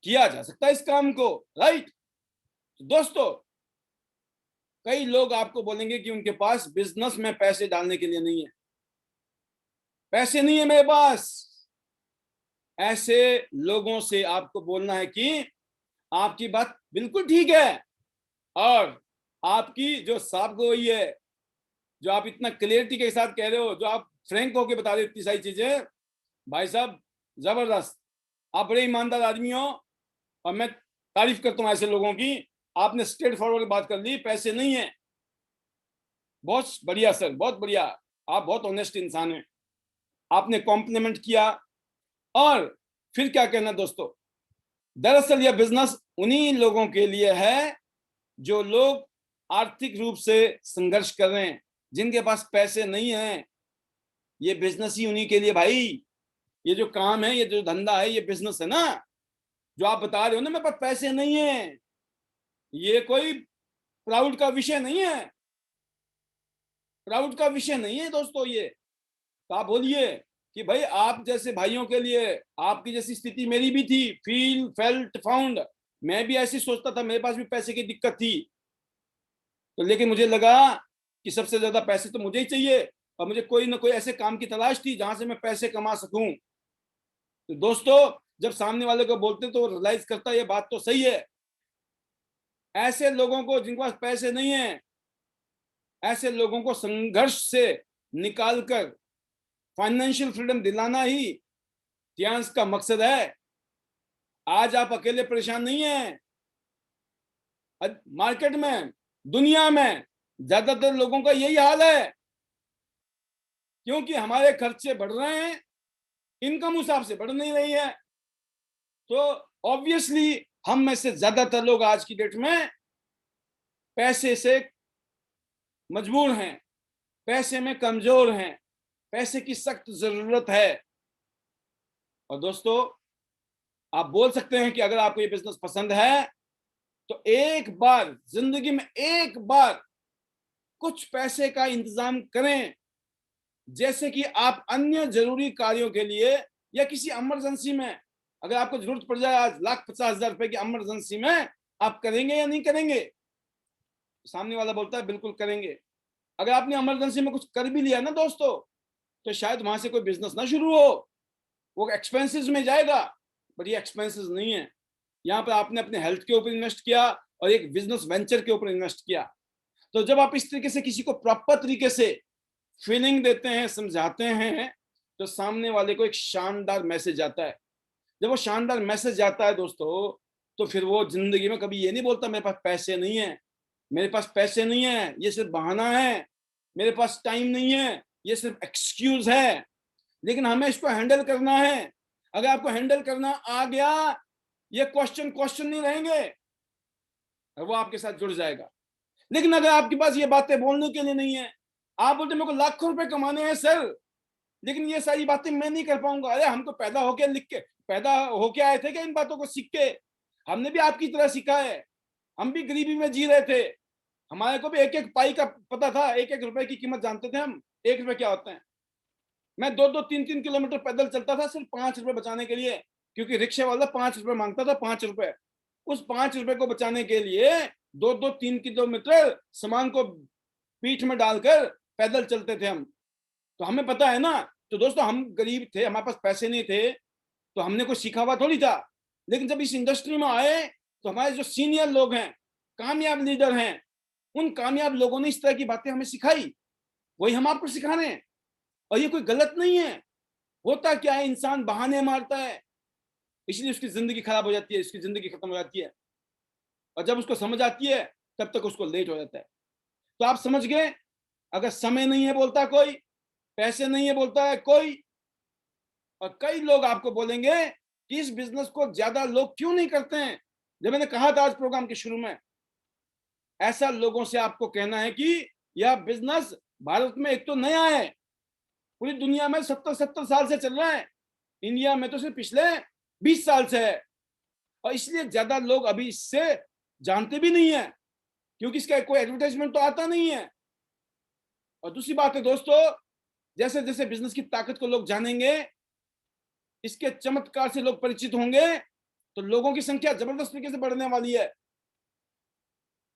किया जा सकता है इस काम को, राइट। तो दोस्तों, कई लोग आपको बोलेंगे कि उनके पास बिजनेस में पैसे डालने के लिए नहीं है, पैसे नहीं है मेरे पास। ऐसे लोगों से आपको बोलना है कि आपकी बात बिल्कुल ठीक है, और आपकी जो साफ गोई है, जो आप इतना क्लियरिटी के साथ कह रहे हो, जो आप फ्रैंक होकर बता रहे हो इतनी सारी चीजें, भाई साहब जबरदस्त, आप बड़े ईमानदार आदमी हो और मैं तारीफ करता हूं ऐसे लोगों की। आपने स्ट्रेट फॉरवर्ड बात कर ली, पैसे नहीं है, बहुत बढ़िया सर, बहुत बढ़िया, आप बहुत ऑनेस्ट इंसान हैं, आपने कॉम्प्लीमेंट किया। और फिर क्या कहना दोस्तों, दरअसल यह बिजनेस उन्हीं लोगों के लिए है जो लोग आर्थिक रूप से संघर्ष कर रहे हैं, जिनके पास पैसे नहीं है। ये बिजनेस ही उन्हीं के लिए भाई। ये जो काम है, ये जो धंधा है, ये बिजनेस है ना, जो आप बता रहे हो ना मेरे पास पैसे नहीं है, ये कोई प्राउड का विषय नहीं है, प्राउड का विषय नहीं है दोस्तों ये। तो आप बोलिए कि भाई आप जैसे भाइयों के लिए, आपकी जैसी स्थिति मेरी भी थी, फील फेल्ट फाउंड, मैं भी ऐसी सोचता था, मेरे पास भी पैसे की दिक्कत थी, तो लेकिन मुझे लगा कि सबसे ज्यादा पैसे तो मुझे ही चाहिए, और मुझे कोई ना कोई ऐसे काम की तलाश थी जहां से मैं पैसे कमा सकूं। तो दोस्तों, जब सामने वाले को बोलते तो रियलाइज करता है ये बात तो सही है। ऐसे लोगों को जिनके पास पैसे नहीं है, ऐसे लोगों को संघर्ष से निकालकर फाइनेंशियल फ्रीडम दिलाना ही ध्यान का मकसद है। आज आप अकेले परेशान नहीं हैं, मार्केट में, दुनिया में ज्यादातर लोगों का यही हाल है, क्योंकि हमारे खर्चे बढ़ रहे हैं, इनकम उस हिसाब से बढ़ नहीं रही है। तो ऑब्वियसली हम में से ज्यादातर लोग आज की डेट में पैसे से मजबूर हैं, पैसे में कमजोर हैं, पैसे की सख्त जरूरत है। और दोस्तों, आप बोल सकते हैं कि अगर आपको ये बिजनेस पसंद है तो एक बार जिंदगी में एक बार कुछ पैसे का इंतजाम करें, जैसे कि आप अन्य जरूरी कार्यों के लिए या किसी इमरजेंसी में, अगर आपको जरूरत पड़ जाए आज ₹1,50,000 की इमरजेंसी में, आप करेंगे या नहीं करेंगे? सामने वाला बोलता है बिल्कुल करेंगे। अगर आपने इमरजेंसी में कुछ कर भी लिया ना दोस्तों, तो शायद वहां से कोई बिजनेस ना शुरू हो, वो एक्सपेंसेस में जाएगा, बट ये एक्सपेंसेस नहीं है। यहाँ पर आपने अपने हेल्थ के ऊपर इन्वेस्ट किया और एक बिजनेस वेंचर के ऊपर इन्वेस्ट किया। तो जब आप इस तरीके से किसी को प्रॉपर तरीके से फीलिंग देते हैं, समझाते हैं, तो सामने वाले को एक शानदार मैसेज आता है। जब वो शानदार मैसेज जाता है दोस्तों, तो फिर वो जिंदगी में कभी ये नहीं बोलता मेरे पास पैसे नहीं है, मेरे पास पैसे नहीं है, ये सिर्फ बहाना है, मेरे पास टाइम नहीं है, ये सिर्फ एक्सक्यूज है। लेकिन हमें इसको हैंडल करना है। अगर आपको हैंडल करना आ गया, ये क्वेश्चन क्वेश्चन नहीं रहेंगे, वो आपके साथ जुड़ जाएगा। लेकिन अगर आपके पास ये बातें बोलने के लिए नहीं है, आप बोलते मेरे को लाखों रुपए कमाने हैं सर, लेकिन ये सारी बातें मैं नहीं कर पाऊंगा। अरे हमको पैदा होके लिख के पैदा होके आए थे क्या इन बातों को सीख के? हमने भी आपकी तरह सीखा है, हम भी गरीबी में जी रहे थे, हमारे को भी एक एक पाई का पता था, एक एक रुपए की कीमत जानते थे हम, 1 रुपए क्या होते हैं। मैं 2-2 3-3 किलोमीटर पैदल चलता था सिर्फ 5 रुपए बचाने के लिए, क्योंकि रिक्शे वाला 5 रुपए मांगता था, 5 रुपए। उस 5 रुपए को बचाने के लिए 2-2 3 किलोमीटर सामान को पीठ में डालकर पैदल चलते थे हम। तो हमें पता है ना। तो दोस्तों हम गरीब थे, हमारे पास पैसे नहीं थे, तो हमने कुछ सीखा हुआ थोड़ी था। लेकिन जब इस इंडस्ट्री में आए, तो हमारे जो सीनियर लोग हैं, कामयाब लीडर हैं, उन कामयाब लोगों ने इस तरह की बातें हमें सिखाई, वही हम आपको सिखा रहे हैं। और ये कोई गलत नहीं है। होता क्या है, इंसान बहाने मारता है, इसलिए उसकी जिंदगी खराब हो जाती है, उसकी जिंदगी खत्म हो जाती है। और जब उसको समझ आती है, तब तक उसको लेट हो जाता है। तो आप समझ गए, अगर समय नहीं है बोलता कोई, पैसे नहीं है बोलता है कोई, और कई लोग आपको बोलेंगे कि इस बिजनेस को ज्यादा लोग क्यों नहीं करते हैं। जब मैंने कहा था आज प्रोग्राम के शुरू में, ऐसा लोगों से आपको कहना है कि यह बिजनेस भारत में एक तो नया है, पूरी दुनिया में 70-70 साल से चल रहा है, इंडिया में तो सिर्फ पिछले 20 साल से है। और इसलिए ज्यादा लोग अभी इससे जानते भी नहीं है, क्योंकि इसका कोई एडवर्टाइजमेंट तो आता नहीं है। और दूसरी बात है दोस्तों, जैसे जैसे बिजनेस की ताकत को लोग जानेंगे, इसके चमत्कार से लोग परिचित होंगे, तो लोगों की संख्या जबरदस्त तरीके से बढ़ने वाली है।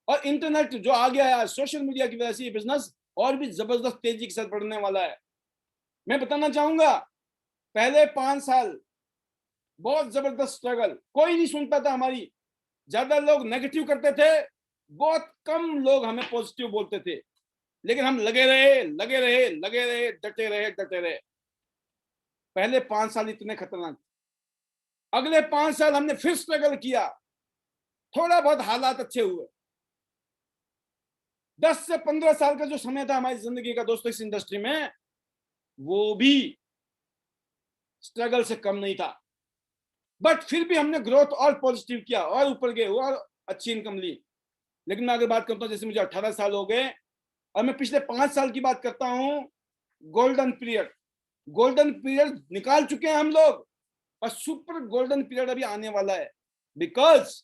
और इंटरनेट जो आ गया है, सोशल मीडिया की वजह से ये बिजनेस और भी जबरदस्त तेजी के साथ बढ़ने वाला है। मैं बताना चाहूंगा, पहले 5 साल बहुत जबरदस्त स्ट्रगल, कोई नहीं सुनता था हमारी, ज्यादा लोग नेगेटिव करते थे, बहुत कम लोग हमें पॉजिटिव बोलते थे। लेकिन हम लगे रहे, लगे रहे, लगे रहे, डटे रहे, डटे रहे। पहले 5 साल इतने खतरनाक, अगले 5 साल हमने फिर स्ट्रगल किया, थोड़ा बहुत हालात अच्छे हुए। 10 से 15 साल का जो समय था हमारी जिंदगी का दोस्तों इस इंडस्ट्री में, वो भी स्ट्रगल से कम नहीं था। बट फिर भी हमने ग्रोथ और पॉजिटिव किया, और ऊपर गए, और अच्छी इनकम ली। लेकिन मैं अगर बात करता हूं, जैसे मुझे 18 साल हो गए, और मैं पिछले 5 साल की बात करता हूं, गोल्डन पीरियड, गोल्डन पीरियड निकाल चुके हैं हम लोग, और सुपर गोल्डन पीरियड अभी आने वाला है। बिकॉज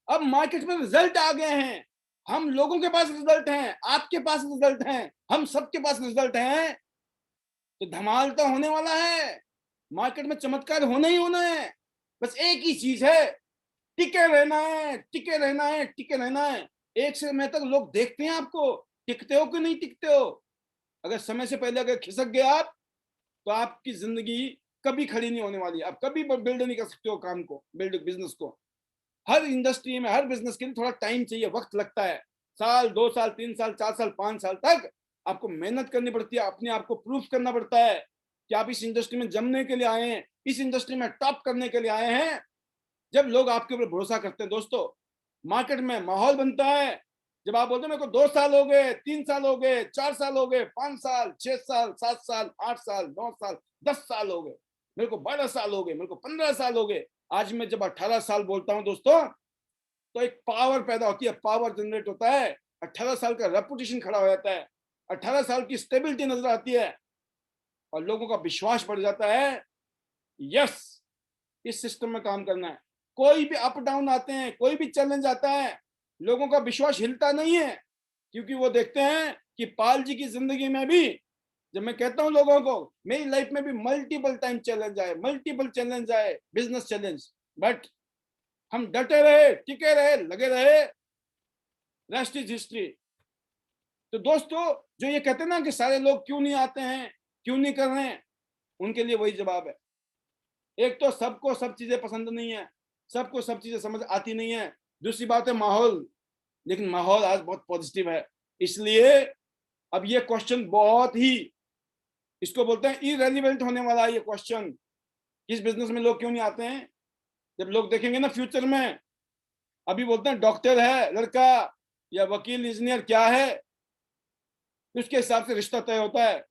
अब मार्केट में रिजल्ट आ गए हैं, हम लोगों के पास रिजल्ट हैं, आपके पास रिजल्ट हैं, हम सबके पास रिजल्ट हैं। तो धमाल तो होने वाला है, मार्केट में चमत्कार होना ही होना है। बस एक ही चीज है, टिके रहना है, टिके रहना है, टिके रहना है। 1 से मैं तक लोग देखते हैं आपको, टिकते हो कि नहीं टिकते हो। अगर समय से पहले अगर खिसक गए आप, तो आपकी जिंदगी कभी खड़ी नहीं होने वाली, आप कभी बिल्ड नहीं कर सकते हो काम को, बिल्ड बिजनेस को। हर इंडस्ट्री में, हर बिजनेस के लिए थोड़ा टाइम चाहिए, वक्त लगता है। साल, 2 साल, 3 साल, 4 साल, 5 साल तक आपको मेहनत करनी पड़ती है, अपने आप को प्रूफ करना पड़ता है कि आप इस इंडस्ट्री में जमने के लिए आए हैं, इस इंडस्ट्री में टॉप करने के लिए आए हैं। जब लोग आपके ऊपर भरोसा करते हैं दोस्तों, मार्केट में माहौल बनता है। जब आप बोलते हैं मेरे को 2 साल हो गए, 3 साल हो गए, 4 साल हो गए, 5 साल, 6 साल, 7 साल, 8 साल, 9 साल, 10 साल हो गए, मेरे को 12 साल हो गए, मेरे को 15 साल हो गए, आज मैं जब 18 साल बोलता हूं दोस्तों, तो एक पावर पैदा होती है, पावर जनरेट होता है। 18 साल का रेपुटेशन खड़ा हो जाता है, 18 साल की स्टेबिलिटी नजर आती है, और लोगों का विश्वास बढ़ जाता है। यस, इस सिस्टम में काम करना है। कोई भी अप डाउन आते हैं, कोई भी चैलेंज आता है, लोगों का विश्वास हिलता नहीं है, क्योंकि वो देखते हैं कि पाल जी की जिंदगी में भी, जब मैं कहता हूं लोगों को, मेरी लाइफ में भी मल्टीपल टाइम चैलेंज आए, मल्टीपल चैलेंज आए, बिजनेस चैलेंज, बट हम डटे रहे, टिके रहे, लगे रहे, रेस्ट इज हिस्ट्री। तो दोस्तों, जो ये कहते हैं ना कि सारे लोग क्यों नहीं आते हैं, क्यों नहीं कर रहे हैं, उनके लिए वही जवाब है। एक तो सबको सब चीजें पसंद नहीं है, सबको सब चीजें समझ आती नहीं है। दूसरी बात है माहौल, लेकिन माहौल आज बहुत पॉजिटिव है। इसलिए अब ये क्वेश्चन बहुत ही इसको बोलते हैं इरेलीवेंट होने वाला ये क्वेश्चन, किस बिजनेस में लोग क्यों नहीं आते हैं। जब लोग देखेंगे ना फ्यूचर में, अभी बोलते हैं डॉक्टर है लड़का या वकील इंजीनियर क्या है, तो उसके हिसाब से रिश्ता तय होता है।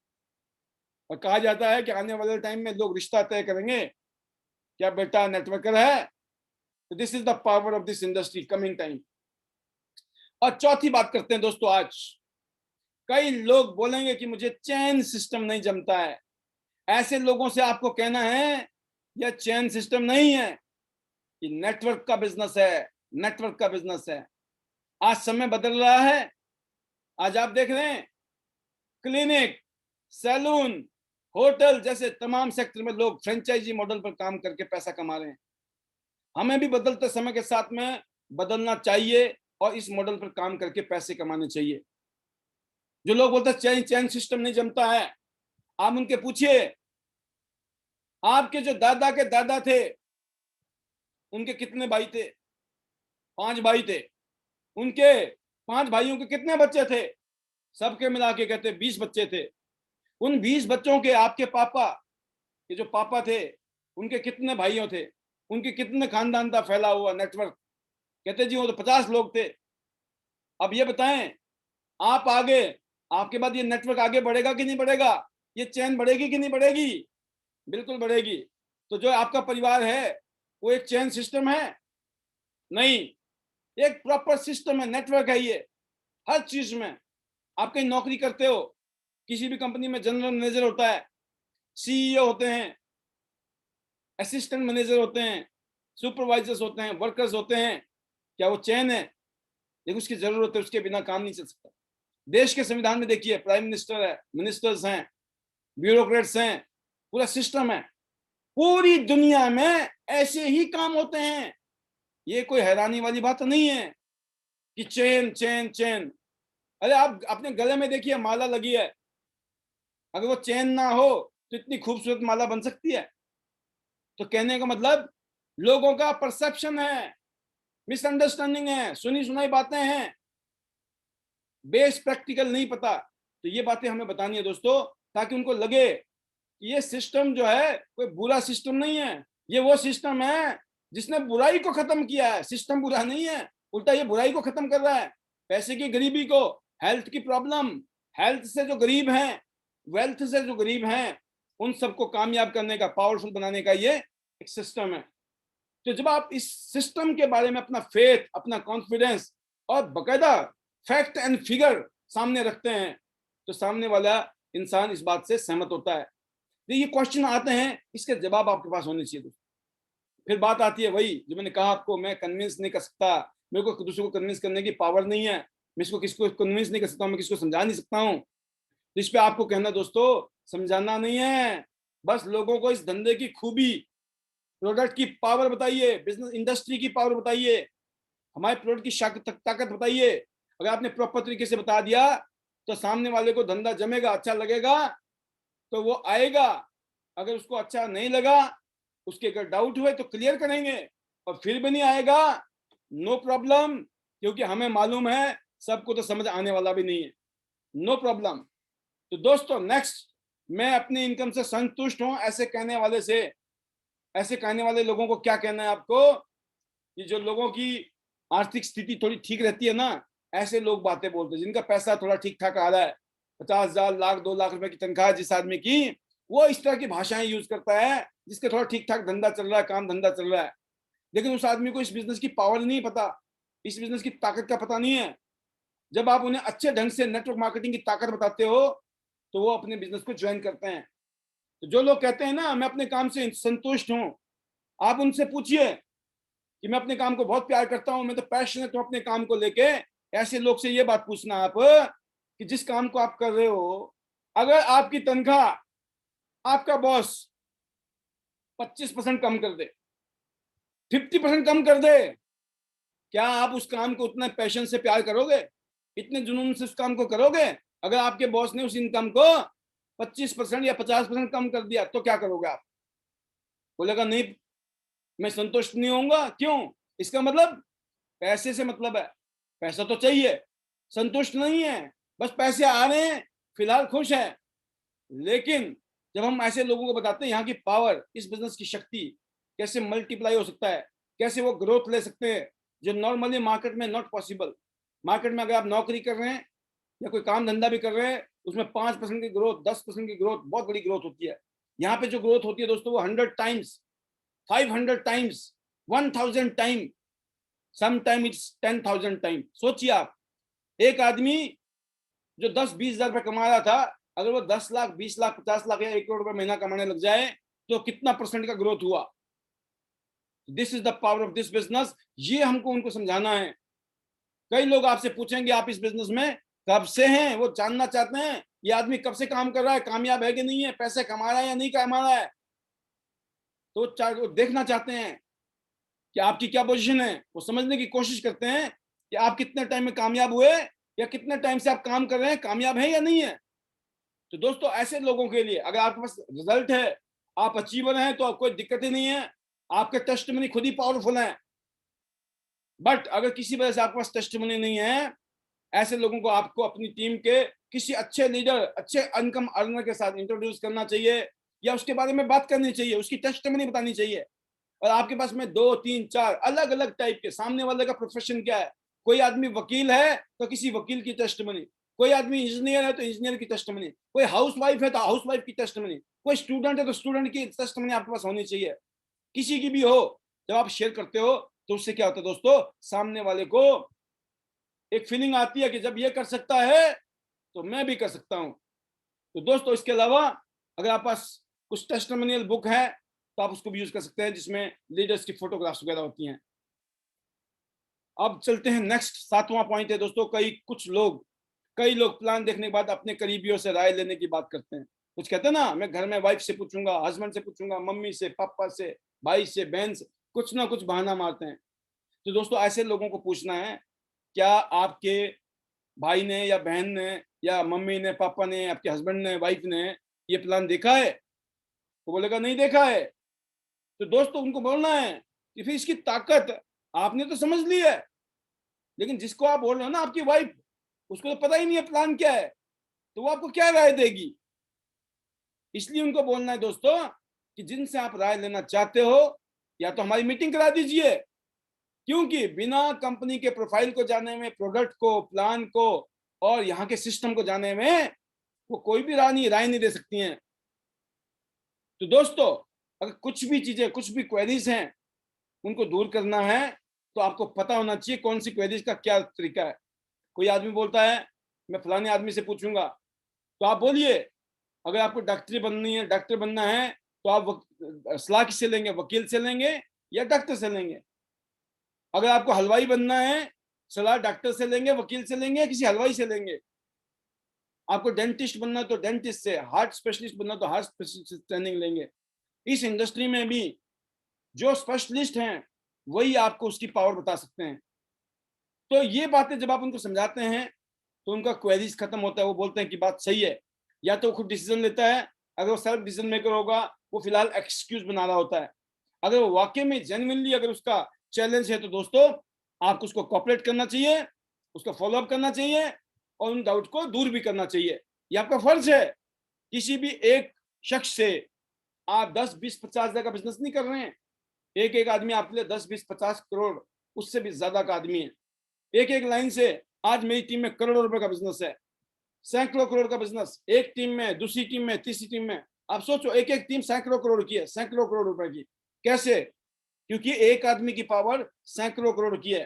और कहा जाता है कि आने वाले टाइम में लोग रिश्ता तय करेंगे, क्या बेटा नेटवर्कर है। तो this is the power of this industry coming time. और चौथी बात करते हैं दोस्तों, आज कई लोग बोलेंगे कि मुझे चेन सिस्टम नहीं जमता है। ऐसे लोगों से आपको कहना है यह चेन सिस्टम नहीं है, ये नेटवर्क का बिजनेस है, नेटवर्क का बिजनेस है। आज समय बदल रहा है। आज आप देख रहे हैं क्लिनिक, सैलून, होटल जैसे तमाम सेक्टर में लोग फ्रेंचाइजी मॉडल पर काम करके पैसा कमा रहे हैं। हमें भी बदलते समय के साथ में बदलना चाहिए और इस मॉडल पर काम करके पैसे कमाने चाहिए। जो लोग बोलते हैं चेन चेन सिस्टम नहीं जमता है, आप उनके पूछिए आपके जो दादा के दादा थे उनके कितने भाई थे? 5 भाई थे। उनके 5 भाइयों के कितने बच्चे थे? सबके मिला के कहते 20 बच्चे थे। उन 20 बच्चों के आपके पापा के जो पापा थे उनके कितने भाइयों थे? उनके कितने खानदान था फैला हुआ नेटवर्क? कहते जी वो तो 50 लोग थे। अब ये बताएं आप आगे, आपके बाद ये नेटवर्क आगे बढ़ेगा कि नहीं बढ़ेगा? ये चेन बढ़ेगी कि नहीं बढ़ेगी? बिल्कुल बढ़ेगी। तो जो आपका परिवार है वो एक चेन सिस्टम है? नहीं, एक प्रॉपर सिस्टम है, नेटवर्क है ये। हर चीज में आप कहीं नौकरी करते हो, किसी भी कंपनी में जनरल मैनेजर होता है, सीईओ होते हैं, असिस्टेंट मैनेजर होते हैं, सुपरवाइजर्स होते हैं, वर्कर्स होते हैं। क्या वो चेन है? लेकिन उसकी जरूरत है, उसके बिना काम नहीं चल सकता। देश के संविधान में देखिए प्राइम मिनिस्टर है, मिनिस्टर्स हैं, ब्यूरोक्रेट्स हैं, पूरा सिस्टम है। पूरी दुनिया में ऐसे ही काम होते हैं। ये कोई हैरानी वाली बात नहीं है कि चेन चेन चेन। अरे आप अपने गले में देखिए माला लगी है, अगर वो चेन ना हो तो इतनी खूबसूरत माला बन सकती है? तो कहने का मतलब लोगों का परसेप्शन है, मिसअंडरस्टैंडिंग है, सुनी सुनाई बातें हैं, बेस प्रैक्टिकल नहीं पता। तो ये बातें हमें बतानी है दोस्तों, ताकि उनको लगे कि ये सिस्टम जो है कोई बुरा सिस्टम नहीं है, ये वो सिस्टम है जिसने बुराई को खत्म किया है। सिस्टम बुरा नहीं है, उल्टा ये बुराई को खत्म कर रहा है। पैसे की गरीबी को, हेल्थ की प्रॉब्लम, हेल्थ से जो गरीब हैं, वेल्थ से जो गरीब हैं, उन सबको कामयाब करने का, पावरफुल बनाने का ये एक सिस्टम है। तो जब आप इस सिस्टम के बारे में अपना फेथ, अपना कॉन्फिडेंस और बकायदा फैक्ट एंड फिगर सामने रखते हैं, तो सामने वाला इंसान इस बात से सहमत होता है। तो ये क्वेश्चन आते हैं, इसके जवाब आपके पास होने चाहिए दोस्तों। फिर बात आती है वही जो मैंने कहा आपको, मैं कन्विंस नहीं कर सकता, मेरे को दूसरे को कन्विंस करने की पावर नहीं है, मैं इसको किसको कन्विंस नहीं कर सकता हूँ, मैं किसको समझा नहीं सकता हूँ। तो इस पे आपको कहना दोस्तों, समझाना नहीं है, बस लोगों को इस धंधे की खूबी, प्रोडक्ट की पावर बताइए, बिजनेस इंडस्ट्री की पावर बताइए, हमारे प्रोडक्ट की ताकत बताइए। अगर आपने प्रॉपर तरीके से बता दिया तो सामने वाले को धंधा जमेगा, अच्छा लगेगा तो वो आएगा। अगर उसको अच्छा नहीं लगा, उसके अगर डाउट हुए तो क्लियर करेंगे, और फिर भी नहीं आएगा, नो प्रॉब्लम, क्योंकि हमें मालूम है सबको तो समझ आने वाला भी नहीं है, नो प्रॉब्लम। तो दोस्तों नेक्स्ट, मैं अपनी इनकम से संतुष्ट हूं ऐसे कहने वाले से, ऐसे कहने वाले लोगों को क्या कहना है आपको, कि जो लोगों की आर्थिक स्थिति थोड़ी ठीक रहती है ना, ऐसे लोग बातें बोलते हैं। जिनका पैसा थोड़ा ठीक ठाक आ रहा है, 50,000, लाख, 2 लाख रुपए की तनख्वाह जिस आदमी की, वो इस तरह की भाषाएं यूज करता है, जिसके थोड़ा ठीक ठाक धंधा चल रहा है, काम धंधा चल रहा है। लेकिन उस आदमी को इस बिजनेस की पावर नहीं पता, इस बिजनेस की ताकत का पता नहीं है। जब आप उन्हें अच्छे ढंग से नेटवर्क मार्केटिंग की ताकत बताते हो, तो वो अपने बिजनेस को ज्वाइन करते हैं। तो जो लोग कहते हैं ना मैं अपने काम से संतुष्ट हूं, आप उनसे पूछिए कि मैं अपने काम को बहुत प्यार करता हूं, मैं तो पैशनेट हूं अपने काम को लेके। ऐसे लोग से ये बात पूछना आप, कि जिस काम को आप कर रहे हो, अगर आपकी तनख्वाह आपका बॉस 25% कम कर दे, 50% कम कर दे, क्या आप उस काम को उतना पैशन से प्यार करोगे, इतने जुनून से उस काम को करोगे? अगर आपके बॉस ने उस इनकम को 25% या 50% कम कर दिया, तो क्या करोगे आप? बोलेगा नहीं, मैं संतुष्ट नहीं होऊंगा। क्यों? इसका मतलब पैसे से मतलब है, पैसा तो चाहिए, संतुष्ट नहीं है, बस पैसे आ रहे हैं, फिलहाल खुश है, लेकिन जब हम ऐसे लोगों को बताते हैं यहाँ की पावर, इस बिजनेस की शक्ति कैसे मल्टीप्लाई हो सकता है, कैसे वो ग्रोथ ले सकते हैं जो नॉर्मली मार्केट में नॉट पॉसिबल। मार्केट में अगर आप नौकरी कर रहे हैं या कोई काम धंधा भी कर रहे हैं, उसमें 5% की ग्रोथ, 10% की ग्रोथ बहुत बड़ी ग्रोथ होती है। यहाँ पे जो ग्रोथ होती है दोस्तों वो 100 times, 500 times, 1000 time, some time it's 10,000 time. सोचिए आप, एक आदमी जो 10-20 हजार रुपए कमा रहा था, अगर वो 10 लाख, 20 लाख, 50 लाख या 1 करोड़ रुपए महीना कमाने लग जाए तो कितना परसेंट का ग्रोथ हुआ। This is the power of this business. ये हमको उनको समझाना है। कई लोग आपसे पूछेंगे आप इस बिजनेस में कब से हैं, वो जानना चाहते हैं ये आदमी कब से काम कर रहा है, कामयाब है कि नहीं है, पैसे कमा रहा है या नहीं कमा रहा है। तो वो देखना चाहते हैं कि आपकी क्या पोजीशन है। वो समझने की कोशिश करते हैं कि आप कितने टाइम में कामयाब हुए या कितने टाइम से आप काम कर रहे हैं, कामयाब है या नहीं है। तो दोस्तों ऐसे लोगों के लिए अगर आपके पास रिजल्ट है, आप अचीवर हैं, तो कोई दिक्कत ही नहीं है, आपके टेस्टिमनी खुद ही पावरफुल है। बट अगर किसी वजह से आपके पास टेस्टिमनी नहीं है, ऐसे लोगों को आपको अपनी टीम के किसी अच्छे लीडर, अच्छे इनकम अर्नर के साथ इंट्रोड्यूस करना चाहिए या उसके बारे में बात करनी चाहिए, उसकी टेस्टिमनी बतानी चाहिए। और आपके पास में 2, 3, 4 अलग अलग टाइप के, सामने वाले का प्रोफेशन क्या है, कोई आदमी वकील है तो किसी वकील की टेस्टिमनी, कोई आदमी इंजीनियर है तो इंजीनियर की टेस्टिमनी, कोई हाउसवाइफ है तो हाउसवाइफ की टेस्टिमनी, कोई स्टूडेंट है तो स्टूडेंट की टेस्टिमनी आपके पास होनी चाहिए। किसी की भी हो, जब आप शेयर करते हो तो उससे क्या होता है दोस्तों, सामने वाले को एक फीलिंग आती है कि जब ये कर सकता है तो मैं भी कर सकता हूं। तो दोस्तों इसके अलावा अगर आप पास कुछ टेस्टिमोनियल बुक है तो आप उसको भी यूज कर सकते हैं जिसमें लीडर्स की फोटोग्राफ्स वगैरह होती हैं। अब चलते हैं नेक्स्ट, 7वां पॉइंट है दोस्तों, कई लोग प्लान देखने के बाद अपने करीबियों से राय लेने की बात करते हैं। कुछ कहते हैं ना, मैं घर में वाइफ से पूछूंगा, हस्बैंड से पूछूंगा, मम्मी से, पापा से, भाई से, बहन से, कुछ ना कुछ बहाना मारते हैं। तो दोस्तों ऐसे लोगों को पूछना है, क्या आपके भाई ने या बहन ने या मम्मी ने, पापा ने, आपके हस्बैंड ने, वाइफ ने ये प्लान देखा है? तो बोलेगा नहीं देखा है। तो दोस्तों उनको बोलना है कि फिर इसकी ताकत आपने तो समझ ली है, लेकिन जिसको आप बोल रहे हो ना, आपकी वाइफ, उसको तो पता ही नहीं है प्लान क्या है, तो वो आपको क्या राय देगी। इसलिए उनको बोलना है दोस्तों कि जिनसे आप राय लेना चाहते हो या तो हमारी मीटिंग करा दीजिए, क्योंकि बिना कंपनी के प्रोफाइल को जाने में, प्रोडक्ट को, प्लान को और यहाँ के सिस्टम को जाने में वो कोई भी राय नहीं दे सकती हैं। तो दोस्तों अगर कुछ भी चीजें, कुछ भी क्वेरीज हैं, उनको दूर करना है तो आपको पता होना चाहिए कौन सी क्वेरीज का क्या तरीका है। कोई आदमी बोलता है मैं फलाने आदमी से पूछूंगा, तो आप बोलिए अगर आपको डॉक्टर बनना है तो आप सलाह किससे लेंगे, वकील से लेंगे या डॉक्टर से लेंगे। अगर आपको हलवाई बनना है, सलाह डॉक्टर से लेंगे, वकील से लेंगे, किसी हलवाई से लेंगे। आपको डेंटिस्ट बनना तो डेंटिस्ट से, हार्ट स्पेशलिस्ट बनना तो हार्ट स्पेशलिस्ट से ट्रेनिंग लेंगे। इस इंडस्ट्री में भी जो स्पेशलिस्ट हैं वही आपको उसकी पावर बता सकते हैं। तो ये बातें जब आप उनको समझाते हैं तो उनका क्वेरीज खत्म होता है, वो बोलते हैं कि बात सही है। या तो खुद डिसीजन लेता है, अगर वो सेल्फ डिसीजन मेकर होगा वो फिलहाल एक्सक्यूज बना रहा होता है। अगर वो वाकई में जेन्युइनली अगर उसका चैलेंज है तो दोस्तों आपको उसको कॉपरेट करना चाहिए, उसका फॉलोअप करना चाहिए और उन डाउट को दूर भी करना चाहिए। ये आपका फर्ज है। किसी भी एक शख्स से आप 10, 20, 50 हजार का बिजनेस नहीं कर रहे हैं। एक एक आदमी आपके लिए 10, 20, 50 करोड़, उससे भी ज्यादा का आदमी है। एक एक लाइन से आज मेरी टीम में करोड़ों रुपए का बिजनेस है, सैकड़ों करोड़ का बिजनेस, एक टीम में, दूसरी टीम में, तीसरी टीम में। आप सोचो एक एक टीम सैकड़ों करोड़ की है, सैकड़ों करोड़ रुपए की। कैसे? क्योंकि एक आदमी की पावर सैकड़ों करोड़ की है।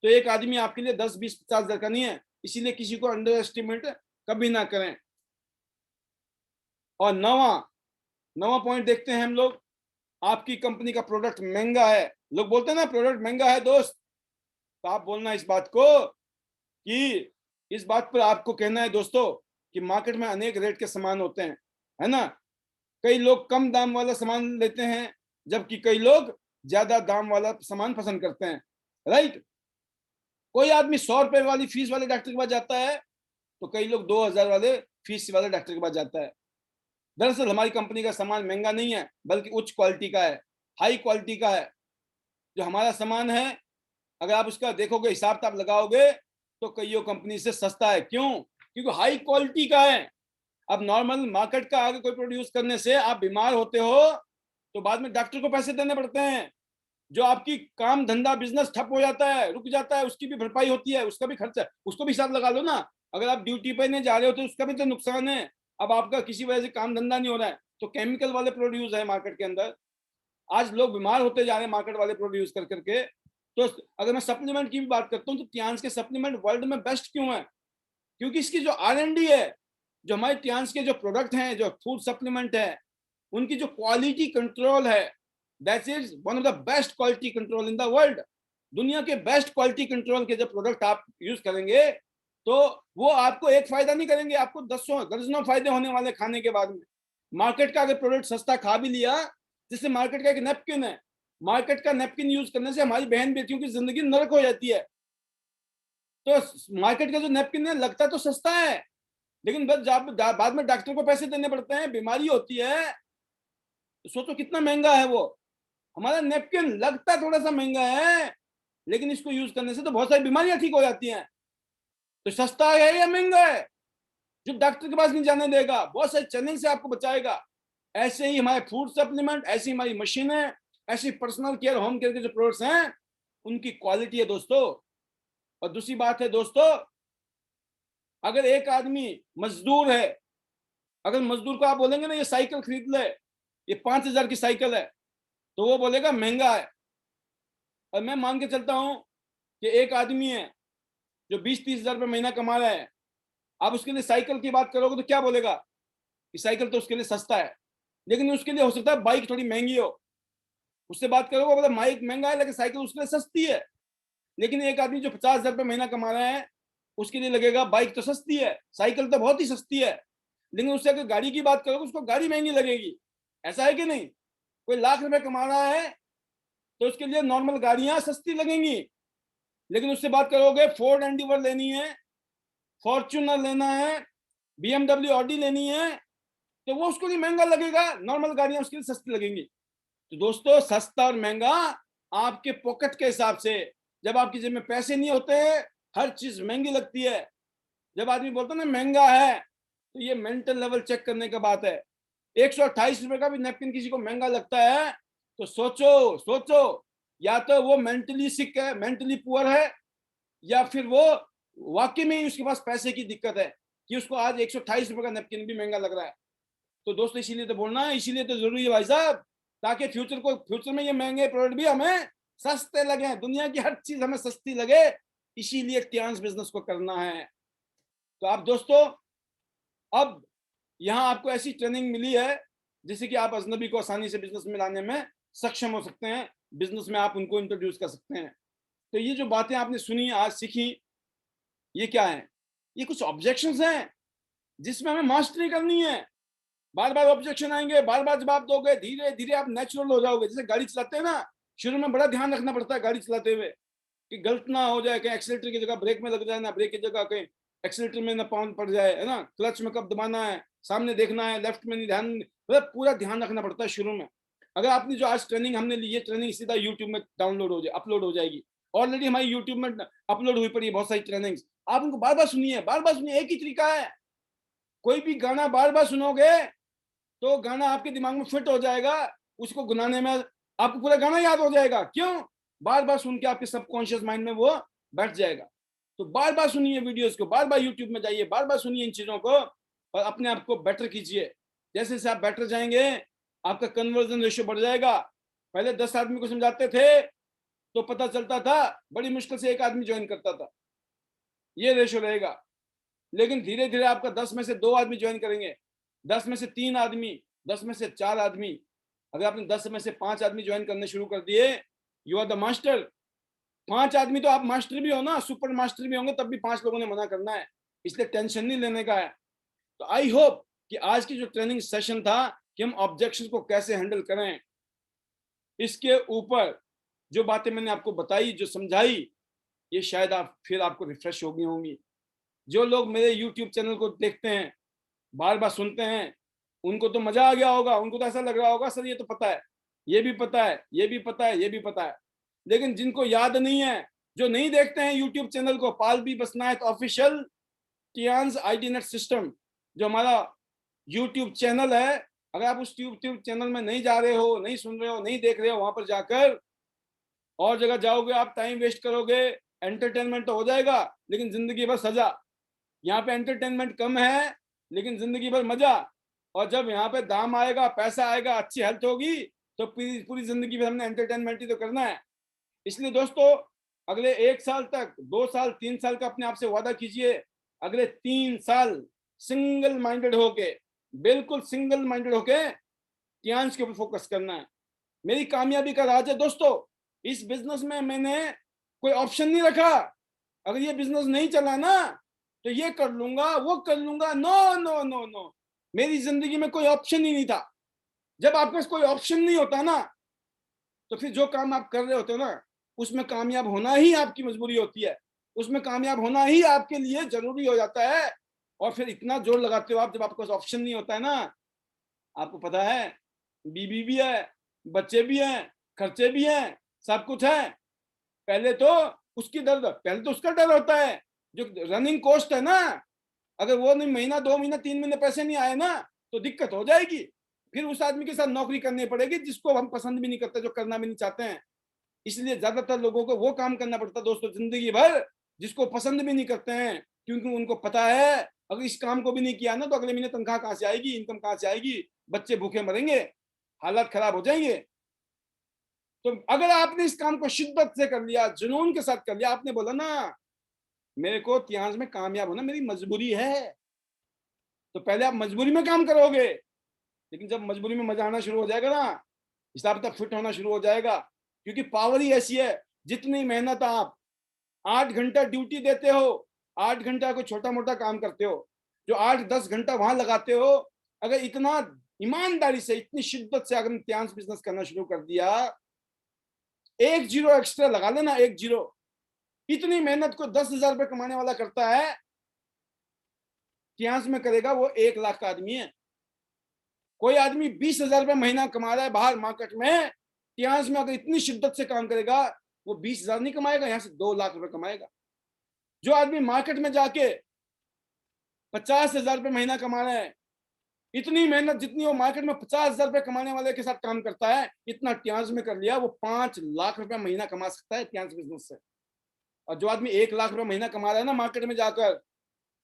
तो एक आदमी आपके लिए 10, 20, 50 हजार का नहीं है। इसीलिए किसी को अंडर एस्टिमेट कभी ना करें। और नवा पॉइंट देखते हैं हम लोग, आपकी कंपनी का प्रोडक्ट महंगा है। लोग बोलते हैं ना प्रोडक्ट महंगा है दोस्त, तो आप बोलना इस बात को कि इस बात पर आपको कहना है दोस्तों कि मार्केट में अनेक रेट के सामान होते हैं, है ना। कई लोग कम दाम वाला सामान लेते हैं जबकि कई लोग ज्यादा दाम वाला सामान पसंद करते हैं, राइट। कोई आदमी 100 रुपए वाली फीस वाले डॉक्टर के पास जाता है तो कई लोग 2000 वाले फीस वाले डॉक्टर के पास जाता है। दरअसल हमारी कंपनी का सामान महंगा नहीं है बल्कि उच्च क्वालिटी का है, हाई क्वालिटी का है। जो हमारा सामान है अगर आप उसका देखोगे, हिसाब किताब लगाओगे तो कईयों कंपनी से सस्ता है। क्यों? क्योंकि हाई क्वालिटी का है। अब नॉर्मल मार्केट का आगे कोई प्रोड्यूस करने से आप बीमार होते हो तो बाद में डॉक्टर को पैसे देने पड़ते हैं, जो आपकी काम धंधा बिजनेस ठप हो जाता है, रुक जाता है, उसकी भी भरपाई होती है, उसका भी खर्चा, उसको भी हिसाब लगा लो ना। अगर आप ड्यूटी पे नहीं जा रहे हो तो उसका भी तो नुकसान है। अब आपका किसी वजह से काम धंधा नहीं हो रहा है तो केमिकल वाले प्रोड्यूस है मार्केट के अंदर, आज लोग बीमार होते जा रहे हैं मार्केट वाले प्रोड्यूस कर करके। तो अगर मैं सप्लीमेंट की भी बात करता हूँ तो टियांस के सप्लीमेंट वर्ल्ड में बेस्ट क्यों है? क्योंकि इसकी जो R&D है, जो हमारे टियांस के जो प्रोडक्ट हैं, जो फूड सप्लीमेंट है, उनकी जो क्वालिटी कंट्रोल है, that is one of the best quality control in the world. दुनिया के बेस्ट क्वालिटी कंट्रोल के जब प्रोडक्ट आप यूज करेंगे तो वो आपको एक फायदा नहीं करेंगे, आपको दर्जनों फायदे होने वाले खाने के बाद में। मार्केट का अगर प्रोडक्ट सस्ता खा भी लिया, जैसे मार्केट का एक नेपकिन है, मार्केट का नेपकिन यूज करने से हमारी बहन बेटियों की जिंदगी नरक हो जाती है। तो मार्केट का जो नेपकिन है लगता तो सस्ता है, लेकिन बस बाद में डॉक्टर को पैसे देने पड़ते हैं, बीमारी होती है, तो सोचो कितना महंगा है वो। हमारा नेपकिन लगता थोड़ा सा महंगा है, लेकिन इसको यूज करने से तो बहुत सारी बीमारियां ठीक हो जाती हैं। तो सस्ता है या महंगा है, जो डॉक्टर के पास नहीं जाने देगा, बहुत सारे चैलेंज से आपको बचाएगा। ऐसे ही हमारे फूड सप्लीमेंट, ऐसी हमारी मशीनें, ऐसी पर्सनल केयर, होम केयर के जो प्रोडक्ट्स हैं, उनकी क्वालिटी है दोस्तों। और दूसरी बात है दोस्तों, अगर एक आदमी मजदूर है, अगर मजदूर को आप बोलेंगे ना ये साइकिल खरीद ले, ये 5,000 की साइकिल है, तो वो बोलेगा महंगा है। और मैं मान के चलता हूं कि एक आदमी है जो 20-30 हजार रुपये महीना कमा रहा है, आप उसके लिए साइकिल की बात करोगे तो क्या बोलेगा कि साइकिल तो उसके लिए सस्ता है, लेकिन उसके लिए हो सकता है बाइक थोड़ी महंगी हो। उससे बात करोगे बोले बाइक महंगा है लेकिन साइकिल उसके लिए सस्ती है। लेकिन एक आदमी जो 50,000 रुपये महीना कमा रहा है, उसके लिए लगेगा बाइक तो सस्ती है, साइकिल तो बहुत ही सस्ती है। लेकिन उससे अगर गाड़ी की बात करोगे उसको गाड़ी महंगी लगेगी। ऐसा है कि नहीं? कोई लाख रुपए कमा रहा है तो उसके लिए नॉर्मल गाड़ियां सस्ती लगेंगी, लेकिन उससे बात करोगे फोर्ड एंडीवर लेनी है, फॉर्च्यूनर लेना है, BMW ऑडी लेनी है, तो वो उसको लिए महंगा लगेगा, नॉर्मल गाड़ियां उसके लिए सस्ती लगेंगी। तो दोस्तों सस्ता और महंगा आपके पॉकेट के हिसाब से। जब आपकी जेब में पैसे नहीं होते हर चीज महंगी लगती है। जब आदमी बोलता है ना महंगा है, तो ये मेंटल लेवल चेक करने का बात है। 128 रुपए का भी नैपकिन किसी को महंगा लगता है तो सोचो सोचो, या तो वो मेंटली सिक है, मेंटली पुअर है, या फिर वो वाकई में ही उसके पास पैसे की दिक्कत है कि उसको आज 128 रुपए का नैपकिन भी महंगा लग रहा है। तो दोस्तों इसीलिए तो बोलना है, इसीलिए तो जरूरी है भाई साहब, ताकि फ्यूचर में ये महंगे प्रोडक्ट भी हमें सस्ते लगे, दुनिया की हर चीज हमें सस्ती लगे। इसीलिए टियांस बिजनेस को करना है। तो आप दोस्तों अब यहाँ आपको ऐसी ट्रेनिंग मिली है जिससे कि आप अजनबी को आसानी से बिजनेस में लाने में सक्षम हो सकते हैं, बिजनेस में आप उनको इंट्रोड्यूस कर सकते हैं। तो ये जो बातें आपने सुनी आज सीखी, ये क्या है? ये कुछ ऑब्जेक्शंस हैं जिसमें हमें मास्टरी करनी है। बार बार ऑब्जेक्शन आएंगे, बार बार जवाब दोगे, धीरे धीरे आप नेचुरल हो जाओगे। जैसे गाड़ी चलाते हैं ना, शुरू में बड़ा ध्यान रखना पड़ता है गाड़ी चलाते हुए कि गलत ना हो जाए, कहीं एक्सीलेटर की जगह ब्रेक में लग जाए ना, ब्रेक की जगह कहीं एक्सीलेटर में ना पाउंड पड़ जाए, है ना, क्लच में कब दबाना है, सामने देखना है, लेफ्ट में नहीं, ध्यान मतलब पूरा ध्यान रखना पड़ता है शुरू में। अगर आपने जो आज ट्रेनिंग हमने ली, ये ट्रेनिंग सीधा यूट्यूब में डाउनलोड हो जाए, अपलोड हो जाएगी। ऑलरेडी हमारी यूट्यूब में अपलोड हुई पड़ी है बहुत सारी ट्रेनिंग्स, आप उनको बार बार सुनिए, बार बार सुनिए। एक ही तरीका है, कोई भी गाना बार बार सुनोगे तो गाना आपके दिमाग में फिट हो जाएगा, उसको गुनाने में आपको पूरा गाना याद हो जाएगा। क्यों? बार बार सुन के आपके सबकॉन्शियस माइंड में वो बैठ जाएगा। तो बार बार सुनिए वीडियोस को, बार बार यूट्यूब में जाइए, बार बार सुनिए इन चीजों को और अपने आप को बेटर कीजिए। जैसे जैसे आप बेटर जाएंगे आपका कन्वर्जन रेशियो बढ़ जाएगा। पहले 10 आदमी को समझाते थे तो पता चलता था, बड़ी मुश्किल से एक आदमी ज्वाइन करता था, ये रेशियो रहेगा। लेकिन धीरे धीरे आपका 10 में से 2 आदमी ज्वाइन करेंगे, 10 में से 3 आदमी, 10 में से 4 आदमी। अगर आपने 10 में से 5 आदमी ज्वाइन करने शुरू कर दिए, यू आर द मास्टर। 5 आदमी तो आप मास्टर भी हो ना, सुपर मास्टर भी होंगे, तब भी 5 लोगों ने मना करना है, इसलिए टेंशन नहीं लेने का है। तो आई होप कि आज की जो ट्रेनिंग सेशन था कि हम ऑब्जेक्शन को कैसे हैंडल करें, इसके ऊपर जो बातें मैंने आपको बताई, जो समझाई, ये शायद आपको रिफ्रेश हो गई होंगी। जो लोग मेरे YouTube चैनल को देखते हैं, बार बार सुनते हैं, उनको तो मजा आ गया होगा, उनको तो ऐसा लग रहा होगा सर ये तो पता है, ये भी पता है, ये भी पता है, ये भी पता है। लेकिन जिनको याद नहीं है, जो नहीं देखते हैं YouTube चैनल को, Pal B Basnayak official Tiens ID net system, जो हमारा यूट्यूब चैनल है, अगर आप उस यूट्यूब चैनल में नहीं जा रहे हो, नहीं सुन रहे हो, नहीं देख रहे हो, वहां पर जाकर और जगह जाओगे, आप टाइम वेस्ट करोगे। एंटरटेनमेंट तो हो जाएगा लेकिन जिंदगी भर सजा। यहाँ पे एंटरटेनमेंट कम है लेकिन जिंदगी भर मजा। और जब यहाँ पे दाम आएगा, पैसा आएगा, अच्छी हेल्थ होगी, तो पूरी पूरी जिंदगी भर हमने एंटरटेनमेंट ही तो करना है। इसलिए दोस्तों, अगले 1 साल तक, 2 साल, 3 साल का अपने आप से वादा कीजिए, अगले 3 साल सिंगल माइंडेड होके, बिल्कुल सिंगल माइंडेड होके ध्यान के ऊपर फोकस करना है। मेरी कामयाबी का राज है दोस्तों, इस बिजनेस में मैंने कोई ऑप्शन नहीं रखा। अगर ये बिजनेस नहीं चला ना तो ये कर लूंगा, वो कर लूंगा, नो नो नो नो। मेरी जिंदगी में कोई ऑप्शन ही नहीं था। जब आपके पास कोई ऑप्शन नहीं होता ना, तो फिर जो काम आप कर रहे होते हो ना, उसमें कामयाब होना ही आपकी मजबूरी होती है, उसमें कामयाब होना ही आपके लिए जरूरी हो जाता है। और फिर इतना जोर लगाते हो आप, जब आपके पास ऑप्शन नहीं होता है ना। आपको पता है, बीबी भी है, बच्चे भी हैं, खर्चे भी हैं, सब कुछ है। पहले तो पहले तो उसका डर होता है, जो रनिंग कॉस्ट है ना। अगर वो नहीं, महीना 2 महीना 3 महीने पैसे नहीं आए ना, तो दिक्कत हो जाएगी। फिर उस आदमी के साथ नौकरी करनी पड़ेगी जिसको हम पसंद भी नहीं करते, जो करना भी नहीं चाहते हैं। इसलिए ज्यादातर लोगों को वो काम करना पड़ता है दोस्तों जिंदगी भर जिसको पसंद भी नहीं करते हैं, क्योंकि उनको पता है अगर इस काम को भी नहीं किया ना तो अगले महीने तनख्वाह कहां से आएगी, इनकम कहां से आएगी, बच्चे भूखे मरेंगे, हालात खराब हो जाएंगे। तो अगर आपने इस काम को शिद्दत से कर लिया, जुनून के साथ कर लिया, आपने बोला ना मेरे को इतिहास में कामयाब होना मेरी मजबूरी है, तो पहले आप मजबूरी में काम करोगे। लेकिन जब मजबूरी में मजा आना शुरू हो जाएगा ना, हिसाब तक फिट होना शुरू हो जाएगा। क्योंकि पावर ही ऐसी है, जितनी मेहनत आप 8 घंटा ड्यूटी देते हो, 8 घंटा कोई छोटा मोटा काम करते हो, जो 8-10 घंटा वहां लगाते हो, अगर इतना ईमानदारी से, इतनी शिद्दत से अगर इम्तिहान बिजनेस करना शुरू कर दिया, 1 जीरो एक्स्ट्रा लगा लेना, 1 जीरो। इतनी मेहनत को 10,000 रुपए कमाने वाला करता है, इतिहास में करेगा वो 1 लाख का आदमी है। कोई आदमी 20,000 रुपए महीना कमा रहा है बाहर मार्केट में, इतिहास में अगर इतनी शिद्दत से काम करेगा, वो 20,000 नहीं कमाएगा, यहां से 2 लाख रुपए कमाएगा। जो आदमी मार्केट में जाके 50,000 रुपए महीना कमा रहा है, इतनी मेहनत जितनी वो मार्केट में 50,000 रुपए कमाने वाले के साथ काम करता है, इतना इतिहास में कर लिया, वो 5 लाख रुपए महीना कमा सकता है इतिहास बिजनेस से। और जो आदमी 1 लाख रुपए महीना कमा रहा है ना मार्केट में जाकर,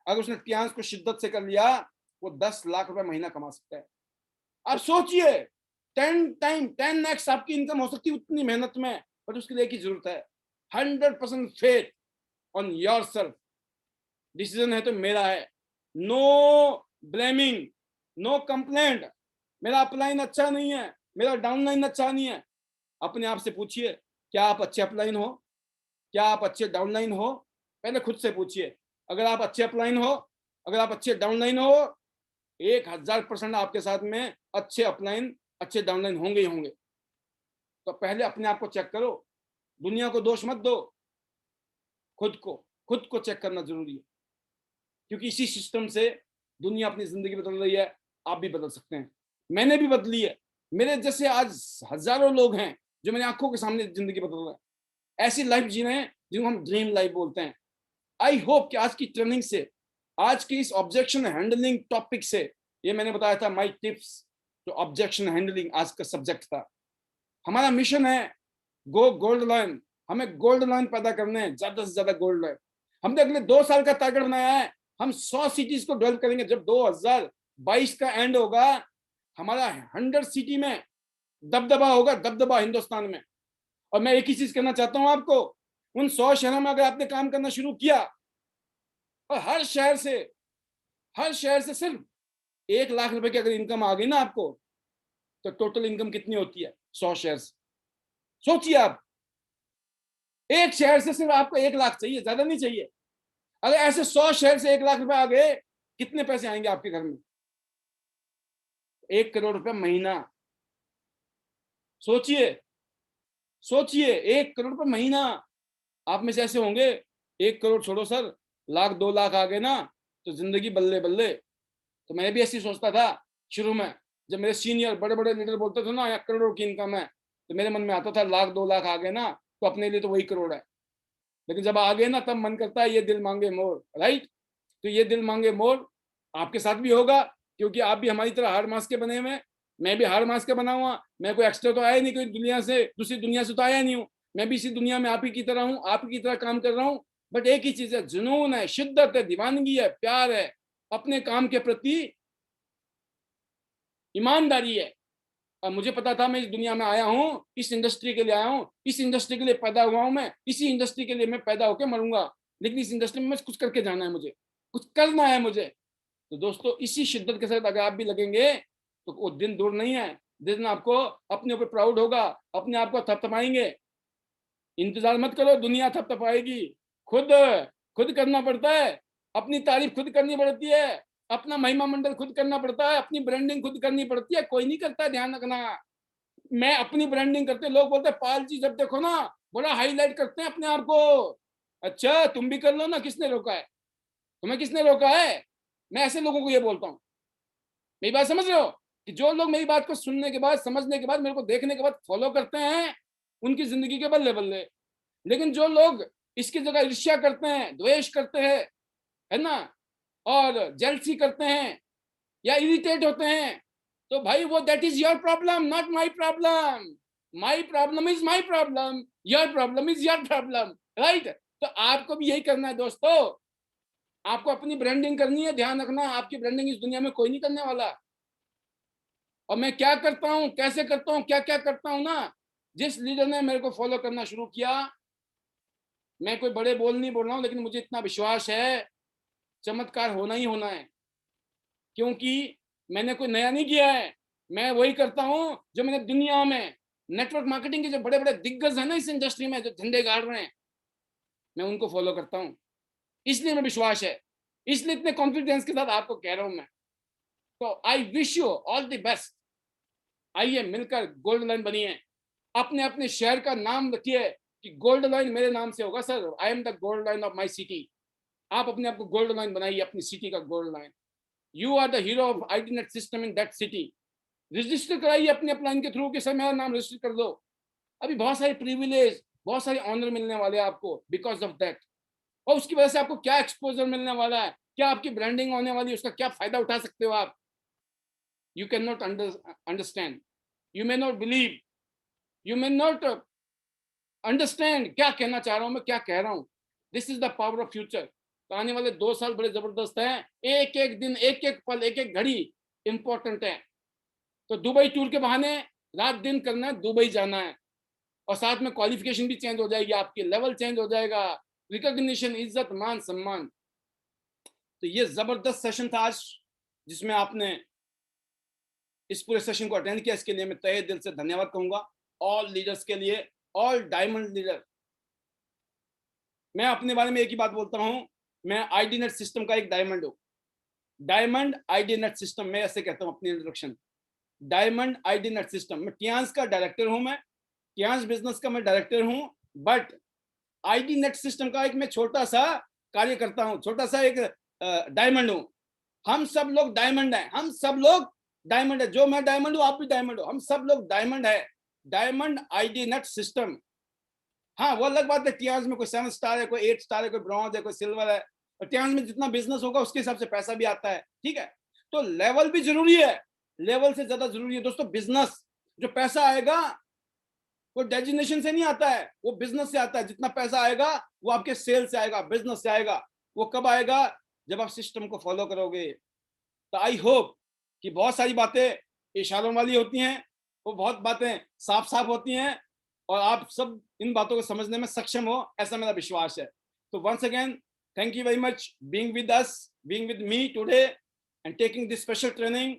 अगर उसने इतिहास को शिद्दत से कर लिया, वो 10 लाख रुपए महीना कमा सकता है। अब सोचिए, 10x आपकी इनकम हो सकती है उतनी मेहनत में, बट उसके लिए एक ही जरूरत है, 100% faith on your self. Decision है तो मेरा है, नो ब्लेमिंग, नो कंप्लेंट। मेरा अपलाइन अच्छा नहीं है, मेरा डाउनलाइन अच्छा नहीं है, अपने आप से पूछिए, क्या आप अच्छे अपलाइन हो, क्या आप अच्छे डाउनलाइन हो? पहले खुद से पूछिए। अगर आप अच्छे अपलाइन हो, अगर आप अच्छे डाउनलाइन हो, 1000% आपके साथ में अच्छे अपलाइन, अच्छे डाउनलाइन होंगे ही होंगे। तो पहले अपने आप को चेक करो, दुनिया को दोष मत दो, खुद को चेक करना जरूरी है। क्योंकि इसी सिस्टम से दुनिया अपनी जिंदगी बदल रही है, आप भी बदल सकते हैं। मैंने भी बदली है, मेरे जैसे आज हजारों लोग हैं जो मेरी आंखों के सामने जिंदगी बदल रहे हैं, ऐसी लाइफ जी रहे हैं जिनको हम ड्रीम लाइफ बोलते हैं। आई होप कि आज की ट्रेनिंग से, आज की इस ऑब्जेक्शन हैंडलिंग टॉपिक से, ये मैंने बताया था माय टिप्स, जो ऑब्जेक्शन हैंडलिंग आज का सब्जेक्ट था। हमारा मिशन है गो गोल्ड लाइन, हमें गोल्ड लाइन पैदा करने हैं, ज्यादा से ज्यादा गोल्ड लाइन। हमने अगले 2 साल का टारगेट बनाया है, हम 100 सिटीज को डेवलप करेंगे। जब 2022 का एंड होगा, हमारा 100 सिटी में दबदबा होगा, दबदबा हिंदुस्तान में। और मैं एक ही चीज कहना चाहता हूं आपको, उन 100 शहरों में अगर आपने काम करना शुरू किया, और हर शहर से सिर्फ 1 लाख रुपए की अगर इनकम आ गई ना आपको, तो टोटल इनकम कितनी होती है 100 शहर से? सोचिए आप, एक शहर से सिर्फ आपको 1 लाख चाहिए, ज्यादा नहीं चाहिए। अगर ऐसे 100 शहर से 1 लाख रुपए आ गए, कितने पैसे आएंगे आपके घर में? 1 करोड़ रुपए महीना। सोचिए, 1 करोड़ रुपए महीना। आप में से ऐसे होंगे, 1 करोड़ छोड़ो सर, लाख 2 लाख आ गए ना तो जिंदगी बल्ले बल्ले। तो मैं भी ऐसी सोचता था शुरू में, जब मेरे सीनियर बड़े बड़े लीडर बोलते थे ना 1 करोड़ की इनकम है, तो मेरे मन में आता था लाख 2 लाख आ गए ना तो अपने लिए तो वही करोड़ है। लेकिन जब आ गए ना, तब मन करता है ये दिल मांगे मोर, राइट? तो ये दिल मांगे मोर आपके साथ भी होगा, क्योंकि आप भी हमारी तरह हाड़ मास के बने हुए हैं, मैं भी हाड़ मास का बना हुआ, मैं कोई एक्स्ट्रा तो आया नहीं, कोई दुनिया से, दूसरी दुनिया से तो आया नहीं हूँ, मैं भी इसी दुनिया में आप ही की तरह हूँ, आप ही की तरह काम कर रहा हूँ। बट एक ही चीज है, जुनून है, शिद्दत है, दीवानगी है, प्यार है, अपने काम के प्रति ईमानदारी है। और मुझे पता था मैं इस दुनिया में आया हूँ, इस इंडस्ट्री के लिए आया हूँ, इस इंडस्ट्री के लिए पैदा हुआ हूँ, मैं इसी इंडस्ट्री के लिए मैं पैदा होकर मरूंगा, लेकिन इस इंडस्ट्री में कुछ करके जाना है, मुझे कुछ करना है मुझे। तो दोस्तों इसी शिद्दत के साथ अगर आप भी लगेंगे तो वो दिन दूर नहीं है, दिन आपको अपने ऊपर प्राउड होगा, अपने आप को थपथपाएंगे। इंतजार मत करो, दुनिया थपथपाएगी। खुद खुद करना पड़ता है, अपनी तारीफ खुद करनी पड़ती है, अपना महिमा मंडल खुद करना पड़ता है, अपनी ब्रांडिंग खुद करनी पड़ती है, कोई नहीं करता, ध्यान रखना। मैं अपनी ब्रांडिंग करते, लोग बोलते हैं पाल जी जब देखो ना बड़ा हाईलाइट करते हैं अपने आप को। अच्छा तुम भी कर लो ना, किसने रोका है तुम्हें, किसने रोका है? मैं ऐसे लोगों को ये बोलता हूँ, मेरी बात समझ रहे हो, कि जो लोग मेरी बात को सुनने के बाद, समझने के बाद, मेरे को देखने के बाद फॉलो करते हैं, उनकी जिंदगी के बल्ले बल्ले। लेकिन जो लोग इसकी जगह ईर्ष्या करते हैं, द्वेष करते हैं, है ना, और जेलसी करते हैं या इरिटेट होते हैं, तो भाई वो that is your problem, not my problem. My problem is my problem, your problem is your problem, right? तो आपको भी यही करना है दोस्तों, आपको अपनी ब्रांडिंग करनी है, ध्यान रखना आपकी ब्रांडिंग इस दुनिया में कोई नहीं करने वाला। और मैं क्या करता हूं, कैसे करता हूं, क्या क्या करता हूं ना, जिस लीडर ने मेरे को फॉलो करना शुरू किया, मैं कोई बड़े बोल नहीं बोल रहा हूं, लेकिन मुझे इतना विश्वास है चमत्कार होना ही होना है, क्योंकि मैंने कोई नया नहीं किया है, मैं वही करता हूं जो मैंने दुनिया में नेटवर्क मार्केटिंग के जो बड़े बड़े दिग्गज है ना इस इंडस्ट्री में, जो झंडे गाड़ रहे हैं, मैं उनको फॉलो करता हूं। इसलिए मैं विश्वास है, इसलिए इतने कॉन्फिडेंस के साथ आपको कह रहा हूं मैं। तो I wish you all the best. आइए मिलकर गोल्ड लाइन बनिए, अपने अपने शहर का नाम रखिए कि गोल्ड लाइन मेरे नाम से होगा sir, I am the gold line of my city. आप अपने आप को गोल्ड लाइन बनाइए, अपनी सिटी का gold line. You are the hero of ID net system in that city. Register कराइए अपने अपलाइन के थ्रू कि सर मेरा नाम रजिस्टर कर दो। अभी बहुत सारे प्रिविलेज, बहुत सारे ऑनर मिलने वाले हैं आपको बिकॉज ऑफ दैट। और उसकी वजह से आपको क्या एक्सपोजर मिलने वाला है, क्या आपकी ब्रांडिंग होने वाली है, उसका क्या फायदा उठा सकते हो आप। You can not understand, you may not believe, you may not understand क्या कहना चाह रहा हूं मैं, क्या कह रहा हूं। This is the power of future. तो आने वाले 2 साल बड़े जबरदस्त हैं, एक एक दिन, एक एक पल, एक एक घड़ी इंपॉर्टेंट है। तो दुबई टूर के बहाने रात दिन करना है, दुबई जाना है, और साथ में क्वालिफिकेशन भी चेंज हो जाएगी, आपकी लेवल चेंज हो जाएगा, रिकॉग्निशन, इज्जत, मान सम्मान। तो ये जबरदस्त सेशन था आज, जिसमें आपने इस पूरे सेशन को अटेंड किया, इसके लिए मैं तहे दिल से धन्यवाद कहूंगा ऑल लीडर्स के लिए, ऑल डायमंड लीडर। मैं अपने बारे में एक ही बात बोलता हूं, मैं आईडी नेट सिस्टम का एक डायमंड हूं। डायमंड आईडी नेट सिस्टम, मैं ऐसे कहता हूं अपनी introduction. Diamond ID net system, मैं टियांस का डायरेक्टर हूं, मैं टियांस बिजनेस का मैं डायरेक्टर हूं, बट आईडी नेट सिस्टम का एक मैं छोटा सा कार्य करता हूं, छोटा सा एक डायमंड हूं। हम सब लोग डायमंड हैं, हम सब लोग डायमंड है, जो मैं डायमंड हूं आप भी डायमंड हो, हम सब लोग डायमंड है। Diamond ID net system. हाँ वो अलग बात है, टियांस में कोई 7 स्टार है, कोई 8 स्टार है, कोई ब्रॉन्ज है, कोई सिल्वर है, और टियांस में जितना बिजनेस होगा उसके हिसाब से पैसा भी आता है, ठीक है। तो लेवल भी जरूरी है, लेवल से ज्यादा जरूरी है दोस्तों बिजनेस। जो पैसा आएगा वो डेजिग्नेशन से नहीं आता है, वो बिजनेस से आता है। जितना पैसा आएगा वो आपके सेल से आएगा, बिजनेस से आएगा। वो कब आएगा? जब आप सिस्टम को फॉलो करोगे। तो आई होप कि बहुत सारी बातें इशारों वाली होती हैं, वो बहुत बातें साफ साफ होती हैं, और आप सब इन बातों को समझने में सक्षम हो, ऐसा मेरा विश्वास है। तो once again thank you very much being with us, being with me today and taking this special training,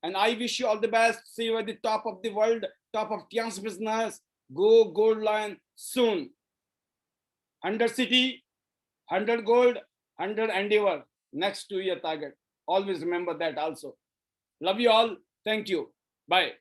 and I wish you all the best. See you at the top of the world, top of Tian's business. Go gold line soon. 100 city, 100 gold, 100 endeavor. Next 2 year target. Always remember that also. Love you all. Thank you. Bye.